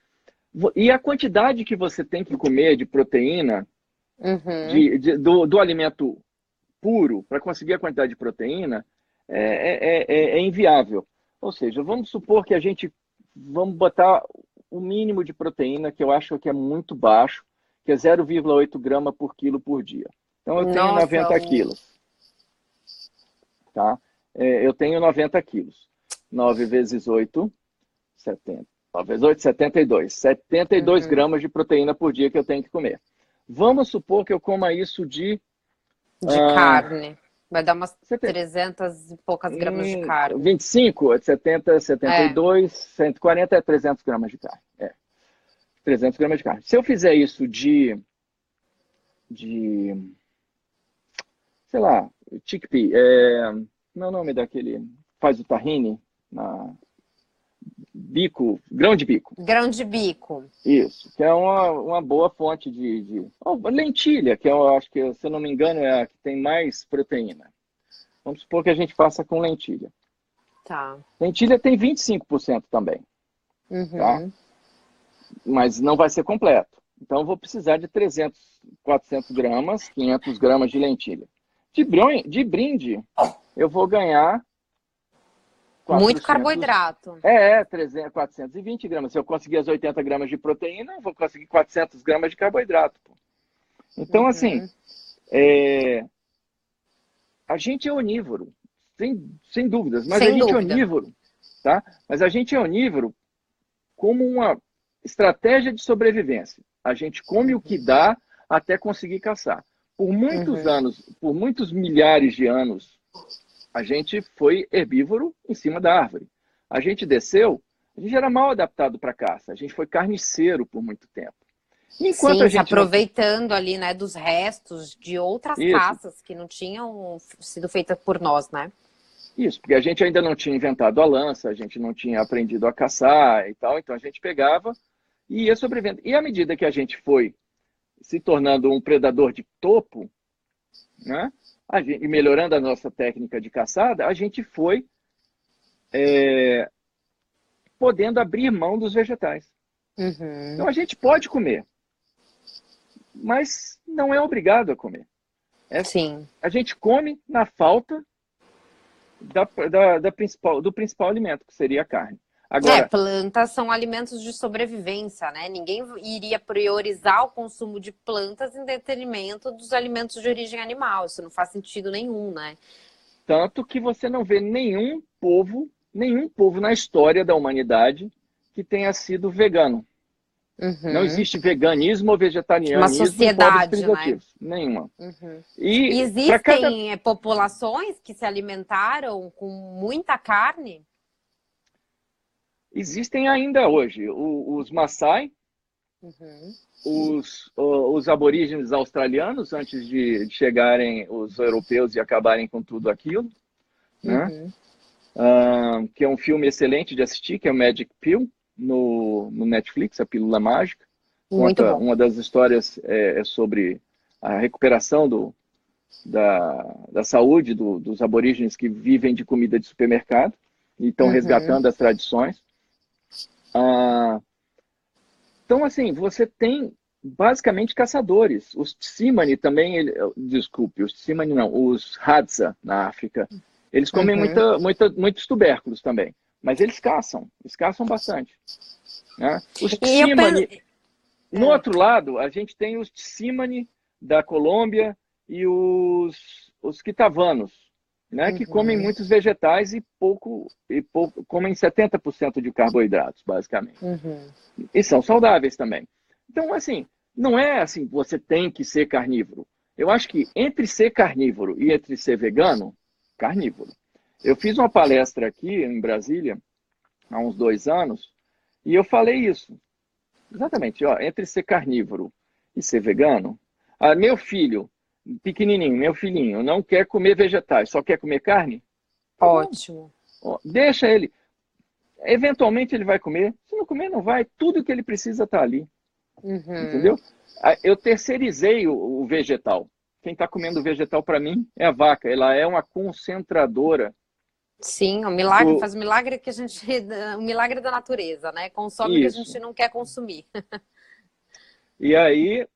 e a quantidade que você tem que comer de proteína do alimento puro para conseguir a quantidade de proteína é inviável. Ou seja, vamos supor que vamos botar o mínimo de proteína, que eu acho que é muito baixo, que é 0,8 grama por quilo por dia. Então eu tenho 90 quilos. Tá? Eu tenho 90 quilos. 9 vezes 8, 70. 9 vezes 8, 72. 72 gramas de proteína por dia que eu tenho que comer. Vamos supor que eu coma isso de carne. Vai dar umas 300 e poucas gramas de carne. 25, 70, 72, 140 é 300 gramas de carne. 300 gramas de carne. Se eu fizer isso sei lá, chickpea, não é o nome daquele, faz o tahine, grão de bico. Grão de bico. Isso, que é uma boa fonte lentilha, que eu acho que, se eu não me engano, é a que tem mais proteína. Vamos supor que a gente faça com lentilha. Tá. Lentilha tem 25% também. Tá? Mas não vai ser completo. Então, eu vou precisar de 300, 400 gramas, 500 gramas de lentilha. De brinde, eu vou ganhar Muito 400, carboidrato. 300, 420 gramas. Se eu conseguir as 80 gramas de proteína, eu vou conseguir 400 gramas de carboidrato. Pô. Então, assim, a gente é onívoro, sem dúvidas, mas a Sem gente é dúvida. onívoro, tá? Mas a gente é onívoro como uma estratégia de sobrevivência. A gente come o que dá até conseguir caçar. Por muitos anos, por muitos milhares de anos, a gente foi herbívoro em cima da árvore. A gente desceu, a gente era mal adaptado para caça. A gente foi carniceiro por muito tempo. Enquanto Sim, a se gente não... aproveitando ali, né, dos restos de outras Isso, caças que não tinham sido feitas por nós, né? isso, porque a gente ainda não tinha inventado a lança, a gente não tinha aprendido a caçar e tal, então a gente pegava e ia sobrevivendo. E à medida que a gente foi se tornando um predador de topo, né, e melhorando a nossa técnica de caçada, a gente foi podendo abrir mão dos vegetais. Então a gente pode comer, mas não é obrigado a comer. Sim. A gente come na falta do principal alimento, que seria a carne. Agora, Plantas são alimentos de sobrevivência, né? Ninguém iria priorizar o consumo de plantas em detrimento dos alimentos de origem animal. Isso não faz sentido nenhum, né? tanto que você não vê nenhum povo na história da humanidade que tenha sido vegano. Não existe veganismo ou Uma vegetarianismo em povos sociedade, né? primitivos. Nenhuma. E E para cada... existem populações que se alimentaram com muita carne? Existem ainda hoje os Maasai, os aborígenes australianos, antes de chegarem os europeus e acabarem com tudo aquilo, né? Que é um filme excelente de assistir, que é o Magic Pill, no Netflix, a Pílula Mágica. Muito Conta bom. uma das histórias sobre a recuperação da saúde dos aborígenes que vivem de comida de supermercado e estão resgatando as tradições. Então, assim, você tem basicamente caçadores. Os Tsimane também, desculpe, os Tsimane não, os Hadza na África, eles comem muitos tubérculos também, mas eles caçam bastante. Né? Os Tsimane, no outro lado, a gente tem os Tsimane da Colômbia e os Kitavanos, né, que comem muitos vegetais e comem 70% de carboidratos, basicamente. E são saudáveis também. Então, assim, não é assim, você tem que ser carnívoro. Eu acho que entre ser carnívoro e entre ser vegano, carnívoro. Eu fiz uma palestra aqui em Brasília, há uns 2 anos, e eu falei isso. Exatamente, ó, entre ser carnívoro e ser vegano, meu filho, pequenininho, meu filhinho, não quer comer vegetais, só quer comer carne? Ótimo. Deixa ele. Eventualmente ele vai comer. Se não comer, não vai. Tudo que ele precisa está ali. Entendeu? Eu terceirizei o vegetal. Quem está comendo vegetal para mim é a vaca. Ela é uma concentradora. Sim, o milagre faz o milagre que a gente, o milagre da natureza, né? Consome o que a gente não quer consumir. E aí,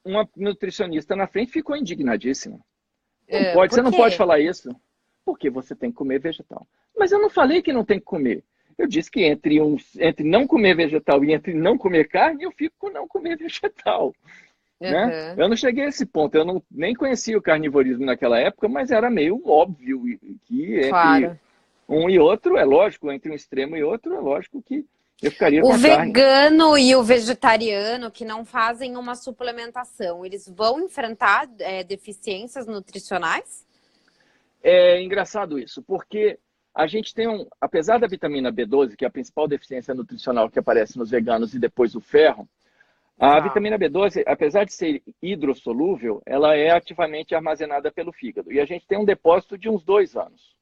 uma nutricionista na frente ficou indignadíssima. Não pode, você não pode falar isso. Porque você tem que comer vegetal. Mas eu não falei que não tem que comer. Eu disse que entre não comer vegetal e entre não comer carne, eu fico com não comer vegetal. Né? Eu não cheguei a esse ponto. Eu nem conhecia o carnivorismo naquela época, mas era meio óbvio que entre um e outro, é lógico, entre um extremo e outro, é lógico que eu ficaria com a carne. O vegano e o vegetariano que não fazem uma suplementação, eles vão enfrentar deficiências nutricionais? É engraçado isso, porque a gente tem apesar da vitamina B12, que é a principal deficiência nutricional que aparece nos veganos, e depois o ferro, a vitamina B12, apesar de ser hidrossolúvel, ela é ativamente armazenada pelo fígado. E a gente tem um depósito de uns 2 anos.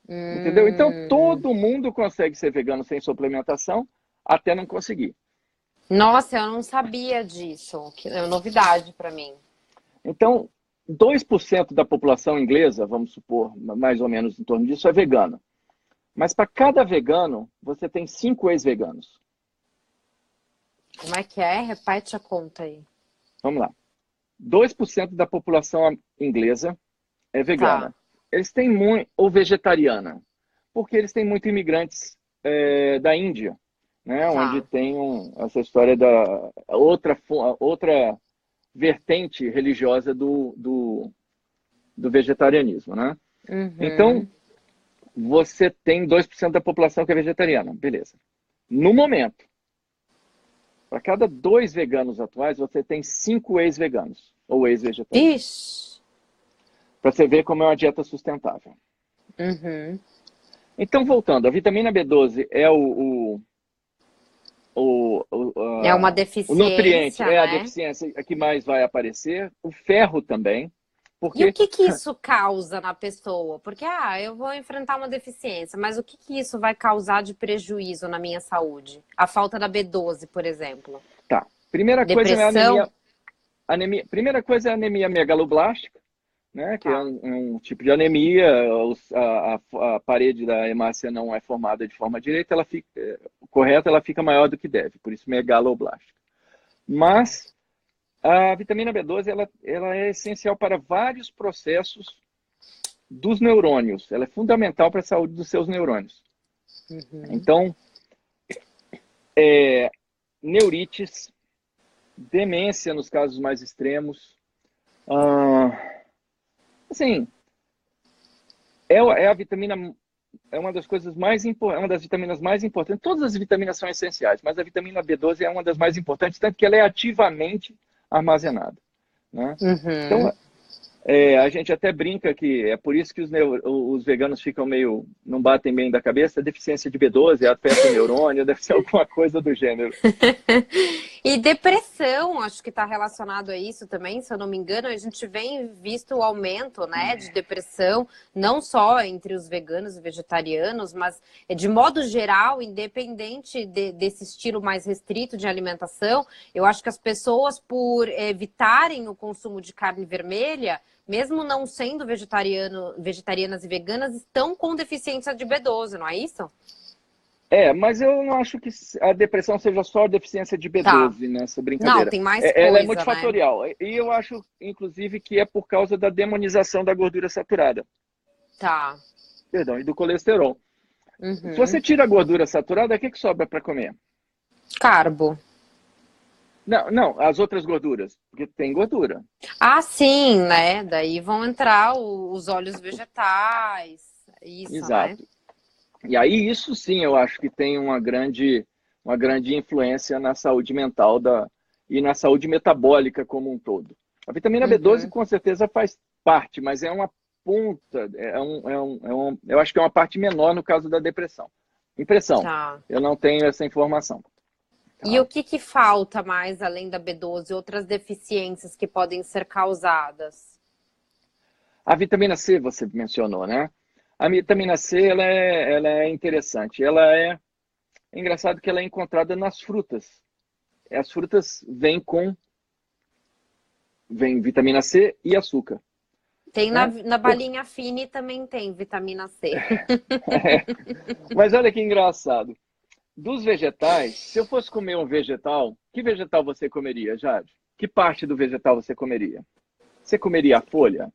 Entendeu? Então, todo mundo consegue ser vegano sem suplementação, até não conseguir. Nossa, eu não sabia disso. Que é novidade para mim. Então, 2% da população inglesa, vamos supor, mais ou menos em torno disso, é vegana. Mas para cada vegano, você tem 5 ex-veganos. Como é que é? Repete a conta aí. Vamos lá. 2% da população inglesa é Tá, vegana. Eles têm muito, ou vegetariana, porque eles têm muito imigrantes da Índia, né? Onde tá. tem essa história da outra vertente religiosa do vegetarianismo, né? Então, Uhum. você tem 2% da população que é vegetariana, beleza. No momento, para cada 2 veganos atuais, você tem 5 ex-veganos ou ex-vegetarianos. Vixe. Para você ver como é uma dieta sustentável. Uhum. Então, voltando, a vitamina B12 é É uma o nutriente, deficiência, é a né? deficiência que mais vai aparecer. O ferro também, E o porque, que que isso causa na pessoa? Porque, eu vou enfrentar uma deficiência, mas o que que isso vai causar de prejuízo na minha saúde? A falta da B12, por exemplo. tá, primeira coisa é a Depressão? primeira coisa é a anemia megaloblástica, né, que é Tá. um tipo de anemia, a parede da hemácia não é formada de forma direita, ela fica, correta, ela fica maior do que deve, por isso megaloblástica. Certo. Mas a vitamina B12 ela é essencial para vários processos dos neurônios. Ela é fundamental para a saúde dos seus neurônios. Uhum. Então, neurites, demência nos casos mais extremos. Assim, é a vitamina, é uma das coisas mais importantes, é uma das vitaminas mais importantes. Todas as vitaminas são essenciais, mas a vitamina B12 é uma das mais importantes, tanto que ela é ativamente armazenada, né? Uhum. Então, a gente até brinca que é por isso que os veganos ficam meio, não batem bem da cabeça, deficiência de B12, afeta o neurônio, deve ser alguma coisa do gênero. E depressão, acho que está relacionado a isso também, se eu não me engano, a gente vem visto o aumento, né, de depressão, não só entre os veganos e vegetarianos, mas de modo geral, independente desse estilo mais restrito de alimentação, eu acho que as pessoas, por evitarem o consumo de carne vermelha, mesmo não sendo vegetarianas e veganas, estão com deficiência de B12, não é isso? Mas eu não acho que a depressão seja só a deficiência de Tá. B12 nessa Não, brincadeira. tem mais Ela é coisa, né? multifatorial. E eu acho, inclusive, que é por causa da demonização da gordura saturada, Tá. perdão, e do colesterol. Se Uhum. você tira a gordura saturada, o que sobra para comer? Carbo. Não, não, as outras gorduras, porque tem gordura. Ah, sim, né? Daí vão entrar os óleos vegetais. Isso, né? Exato. E aí, isso sim, eu acho que tem uma grande influência na saúde mental e na saúde metabólica como um todo. A vitamina B12 Uhum. com certeza faz parte, mas é uma ponta, eu acho que é uma parte menor no caso da depressão. Impressão, Tá. eu não tenho essa informação. E Tá? o que que falta mais além da B12? Outras deficiências que podem ser causadas? A vitamina C você mencionou, né? A vitamina C ela é interessante. É engraçado que ela é encontrada nas frutas. As frutas vem vitamina C e açúcar, Tem né? na balinha fine também tem vitamina C. Mas olha que engraçado. Dos vegetais, se eu fosse comer um vegetal, que vegetal você comeria, Jade? Que parte do vegetal você comeria? Você comeria a folha?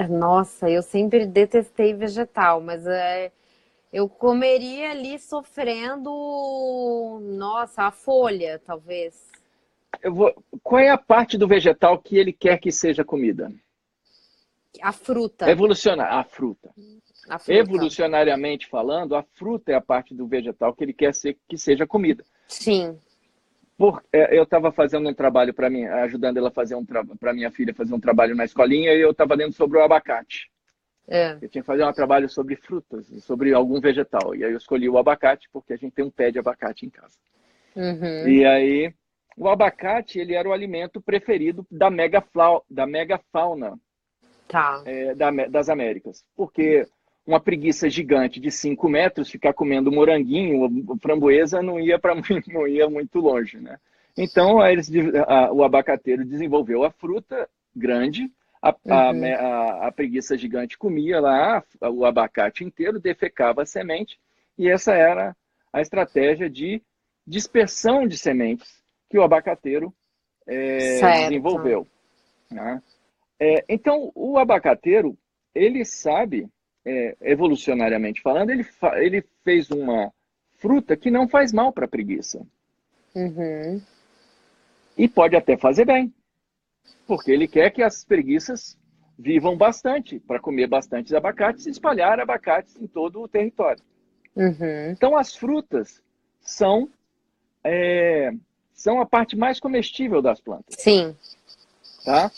Nossa, eu sempre detestei vegetal, mas eu comeria ali sofrendo, nossa, a folha, talvez. Qual é a parte do vegetal que ele quer que seja comida? A fruta. Evolucionar, a fruta. A fruta. Evolucionariamente falando, a fruta é a parte do vegetal que ele quer que seja comida. Sim. Eu estava fazendo um trabalho para mim, ajudando ela a fazer para minha filha fazer um trabalho na escolinha e eu estava lendo sobre o abacate. É. Eu tinha que fazer um trabalho sobre frutas, sobre algum vegetal. E aí eu escolhi o abacate porque a gente tem um pé de abacate em casa. Uhum. E aí o abacate ele era o alimento preferido da megafauna Tá. das Américas, porque uma preguiça gigante de 5 metros ficar comendo moranguinho, framboesa não ia muito longe, né? Então o abacateiro desenvolveu a fruta grande, Uhum. a preguiça gigante comia lá o abacate inteiro, defecava a semente, e essa era a estratégia de dispersão de sementes que o abacateiro Certo. desenvolveu, né? Então, o abacateiro, ele sabe, evolucionariamente falando, ele fez uma fruta que não faz mal para a preguiça. Uhum. E pode até fazer bem, porque ele quer que as preguiças vivam bastante, para comer bastantes abacates e espalhar abacates em todo o território. Uhum. Então, as frutas são a parte mais comestível das plantas. Sim. Tá?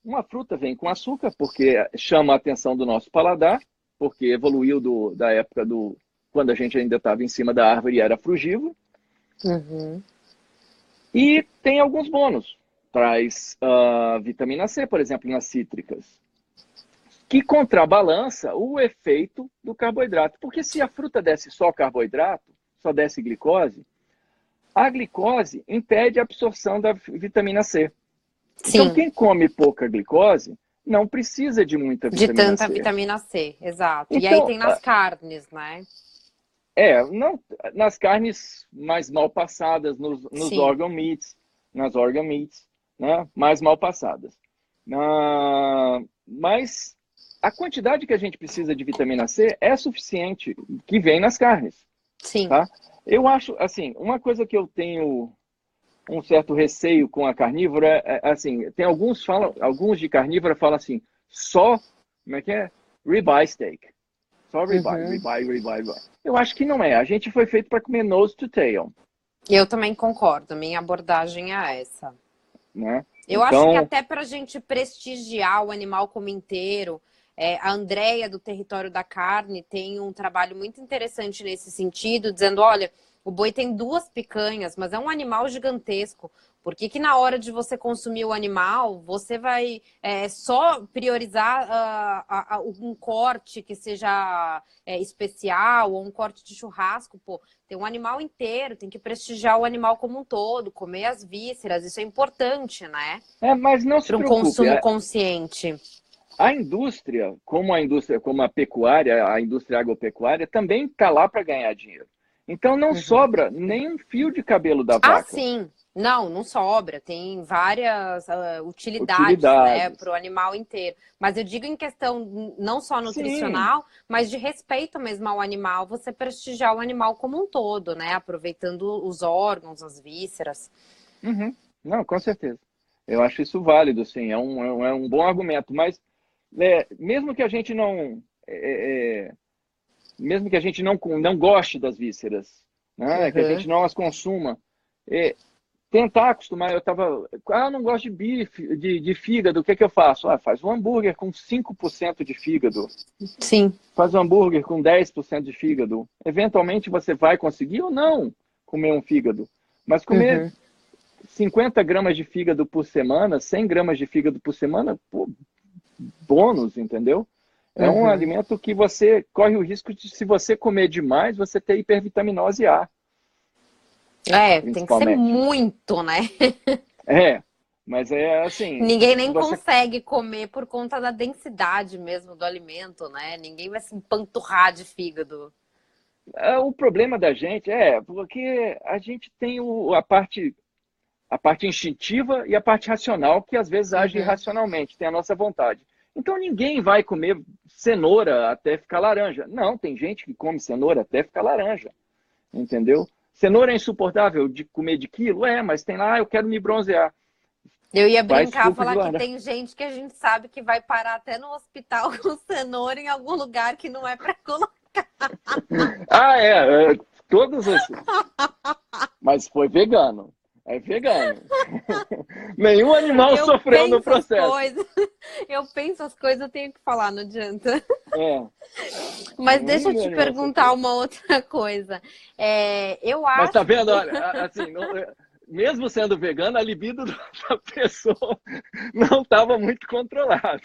Uma fruta vem com açúcar, porque chama a atenção do nosso paladar, porque evoluiu da época quando a gente ainda estava em cima da árvore e era frugívoro. Uhum. E tem alguns bônus. Traz vitamina C, por exemplo, nas cítricas, que contrabalança o efeito do carboidrato. Porque se a fruta desse só carboidrato, só desse glicose, a glicose impede a absorção da vitamina C. Então, Sim. quem come pouca glicose não precisa de muita De vitamina tanta C. vitamina C, exato. E aí Então, tem nas carnes, né? não, nas carnes mais mal passadas, nos Sim. organ meats, nas organ meats, né, mais mal passadas. Mas a quantidade que a gente precisa de vitamina C é suficiente, que vem nas carnes. Sim. Tá? Eu acho, assim, uma coisa que eu tenho um certo receio com a carnívora, assim, tem alguns de carnívora falam assim, como é que é? Ribeye steak. Só ribeye. Eu acho que não é. A gente foi feito para comer nose to tail. Eu também concordo. Minha abordagem é essa. Né? Eu acho que até para a gente prestigiar o animal como inteiro, a Andrea do Território da Carne tem um trabalho muito interessante nesse sentido, dizendo, olha, o boi tem 2 picanhas, mas é um animal gigantesco. Por que na hora de você consumir o animal, você vai só priorizar um corte que seja especial ou um corte de churrasco? Pô, tem um animal inteiro, tem que prestigiar o animal como um todo, comer as vísceras, isso é importante, né? Mas não se Para um preocupe. consumo consciente. A indústria, como a pecuária, a indústria agropecuária, também está lá para ganhar dinheiro. Então não sobra nem um fio de cabelo da vaca. Sim. Não sobra. Tem várias utilidades, né, para o animal inteiro. Mas eu digo em questão não só nutricional, mas de respeito mesmo ao animal, você prestigiar o animal como um todo, né? Aproveitando os órgãos, as vísceras. Uhum. Não, com certeza. Eu acho isso válido, sim. É um bom argumento. Mas mesmo que a gente não goste das vísceras, né? Que a gente não as consuma, tentar acostumar. Eu não gosto de bife, de fígado, o que eu faço? Faz um hambúrguer com 5% de fígado. Sim. Faz um hambúrguer com 10% de fígado. Eventualmente você vai conseguir ou não comer um fígado. Mas comer 50 gramas de fígado por semana, 100 gramas de fígado por semana, pô, bônus, entendeu? É um alimento que você corre o risco de, se você comer demais, você ter hipervitaminose A. Tem que ser muito, né? Mas é assim... Ninguém nem consegue comer por conta da densidade mesmo do alimento, né? Ninguém vai se empanturrar de fígado. O problema da gente porque a gente tem a parte instintiva e a parte racional, que às vezes age irracionalmente, tem a nossa vontade. Então ninguém vai comer cenoura até ficar laranja. Não, tem gente que come cenoura até ficar laranja, entendeu? Cenoura é insuportável de comer de quilo? mas tem lá, eu quero me bronzear. Eu ia brincar, falar que tem gente que a gente sabe que vai parar até no hospital com cenoura em algum lugar que não é para colocar. Todos os... Mas foi vegano. É vegano. Nenhum animal sofreu no processo. Eu penso as coisas, eu tenho que falar, não adianta. Mas deixa eu te perguntar uma outra coisa. Eu acho. Mas tá vendo, olha, assim, mesmo sendo vegano, a libido da pessoa não estava muito controlada.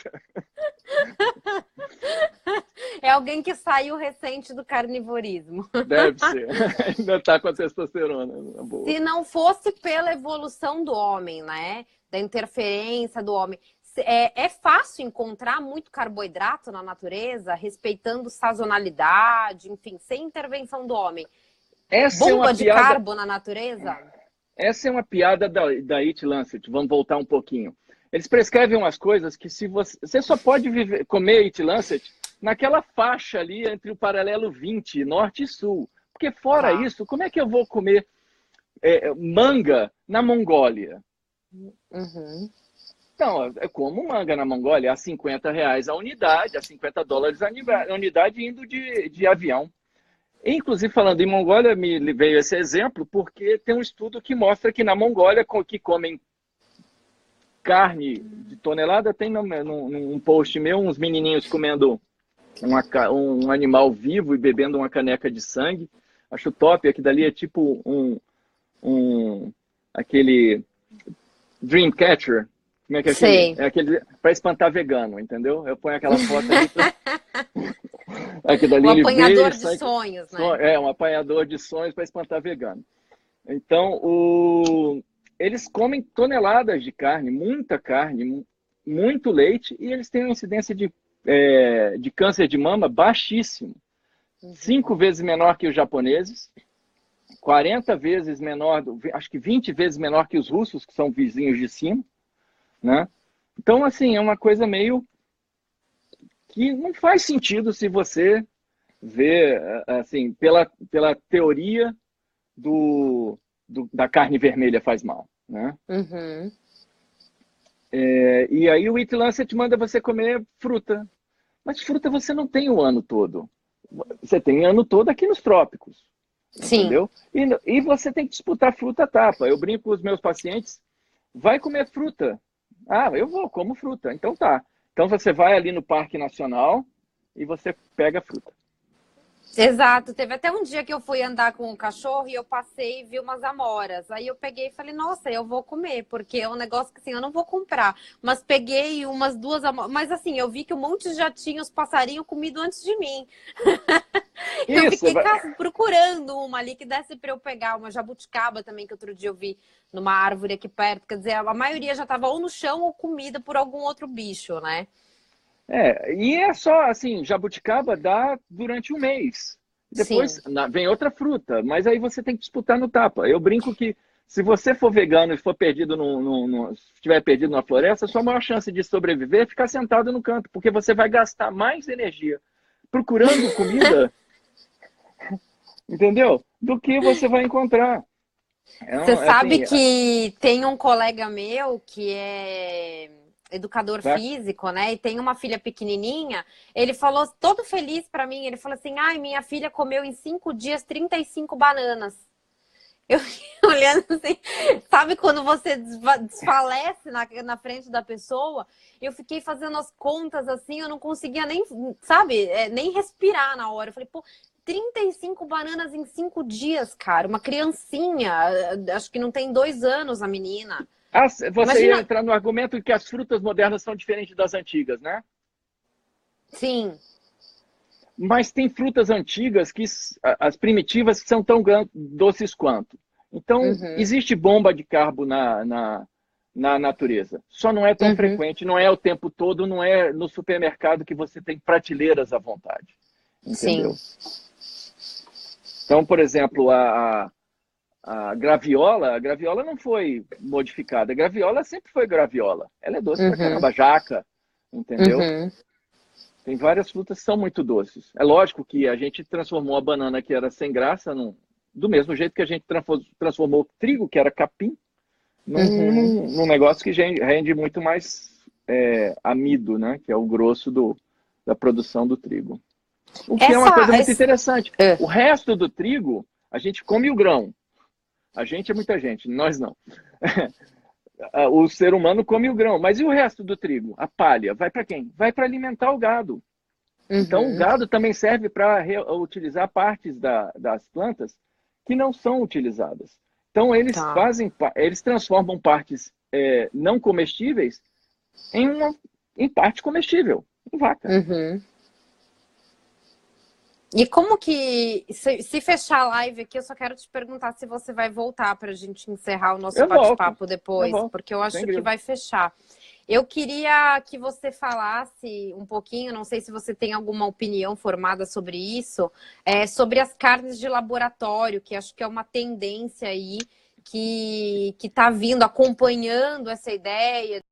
É alguém que saiu recente do carnivorismo. Deve ser. Ainda está com a testosterona. Boa. Se não fosse pela evolução do homem, né? Da interferência do homem. É fácil encontrar muito carboidrato na natureza, respeitando sazonalidade, enfim, sem intervenção do homem. Essa bomba de carbo na natureza? essa é uma piada da Eat Lancet. Vamos voltar um pouquinho. Eles prescrevem umas coisas que se você só pode comer Eat Lancet naquela faixa ali entre o paralelo 20, norte e sul. Porque fora Tá. isso, como é que eu vou comer manga na Mongólia? Uhum. Não, eu como manga na Mongólia a R$ 50 a unidade, a $50 a unidade indo de avião. Inclusive, falando em Mongólia, me veio esse exemplo porque tem um estudo que mostra que na Mongólia, que comem carne de tonelada, tem num post meu uns menininhos comendo um animal vivo e bebendo uma caneca de sangue. Acho top, aqui dali é tipo aquele Dreamcatcher. Como é que é aquele? Sei. É aquele para espantar vegano, entendeu? Eu ponho aquela foto ali. Aqui dali O ele veio. apanhador de sonhos, né? Um apanhador de sonhos para espantar vegano. Então, eles comem toneladas de carne, muita carne, muito leite, e eles têm uma incidência de câncer de mama baixíssimo. 5 vezes menor que os japoneses, 40 vezes menor, acho que 20 vezes menor que os russos, que são vizinhos de cima, né? Então, assim, é uma coisa meio que não faz sentido se você vê, assim, pela teoria da carne vermelha faz mal, né? Uhum. E aí o Eat Lancet manda você comer fruta. Mas fruta você não tem o ano todo. Você tem o ano todo aqui nos trópicos, Sim. entendeu? E você tem que disputar fruta tapa. Eu brinco com os meus pacientes, vai comer fruta. Ah, eu vou, como fruta. Então tá. Então você vai ali no Parque Nacional e você pega fruta. Exato, teve até um dia que eu fui andar com o cachorro e eu passei e vi umas amoras. Aí eu peguei e falei, nossa, eu vou comer, porque é um negócio que assim, eu não vou comprar. Mas peguei umas duas amoras. Mas assim, eu vi que um monte já tinha os passarinhos comido antes de mim. Eu Isso, fiquei procurando uma ali que desse para eu pegar, uma jabuticaba também, que outro dia eu vi numa árvore aqui perto. Quer dizer, a maioria já estava ou no chão ou comida por algum outro bicho, né? e é só assim, jabuticaba dá durante um mês. Depois Sim. vem outra fruta, mas aí você tem que disputar no tapa. Eu brinco que se você for vegano e for perdido estiver perdido na floresta, a sua maior chance de sobreviver é ficar sentado no canto, porque você vai gastar mais energia procurando comida, entendeu? Do que você vai encontrar. Você sabe Assim, que tem um colega meu que é educador tá? físico, né? E tem uma filha pequenininha. Ele falou todo feliz pra mim. Ele falou assim: ai, minha filha comeu em 5 dias 35 bananas. Eu fiquei olhando assim, sabe quando você desfalece na frente da pessoa? Eu fiquei fazendo as contas assim, eu não conseguia nem, sabe, nem respirar na hora. Eu falei, pô, 35 bananas em 5 dias, cara. Uma criancinha, acho que não tem 2 anos a menina. Você ia Imagina, entrar no argumento que as frutas modernas são diferentes das antigas, né? sim. Mas tem frutas antigas que as primitivas são tão doces quanto. Então, Uhum, existe bomba de carbo na natureza. Só não é tão uhum, frequente, não é o tempo todo, não é no supermercado que você tem prateleiras à vontade. sim. Entendeu? Então, por exemplo, a graviola não foi modificada. A graviola sempre foi graviola. Ela é doce pra Uhum, caramba. Jaca, entendeu? uhum. Tem várias frutas que são muito doces. É lógico que a gente transformou a banana que era sem graça, do mesmo jeito que a gente transformou o trigo, que era capim, Uhum. num negócio que rende muito mais amido, né? Que é o grosso da produção do trigo. O que é uma Essa, coisa muito esse, interessante. é. O resto do trigo, a gente come o grão. A gente é muita gente, nós não. O ser humano come o grão, mas e o resto do trigo? A palha, vai para quem? Vai para alimentar o gado. Então, o Uhum. gado também serve para utilizar partes das plantas que não são utilizadas. Então, Tá. eles transformam partes não comestíveis em parte comestível, em vaca. Uhum. E como que, se fechar a live aqui, eu só quero te perguntar se você vai voltar para a gente encerrar o nosso bate-papo Eu depois, volto, porque eu sem acho que grilo. vai fechar. Eu queria que você falasse um pouquinho, não sei se você tem alguma opinião formada sobre isso, sobre as carnes de laboratório, que acho que é uma tendência aí que está vindo, acompanhando essa ideia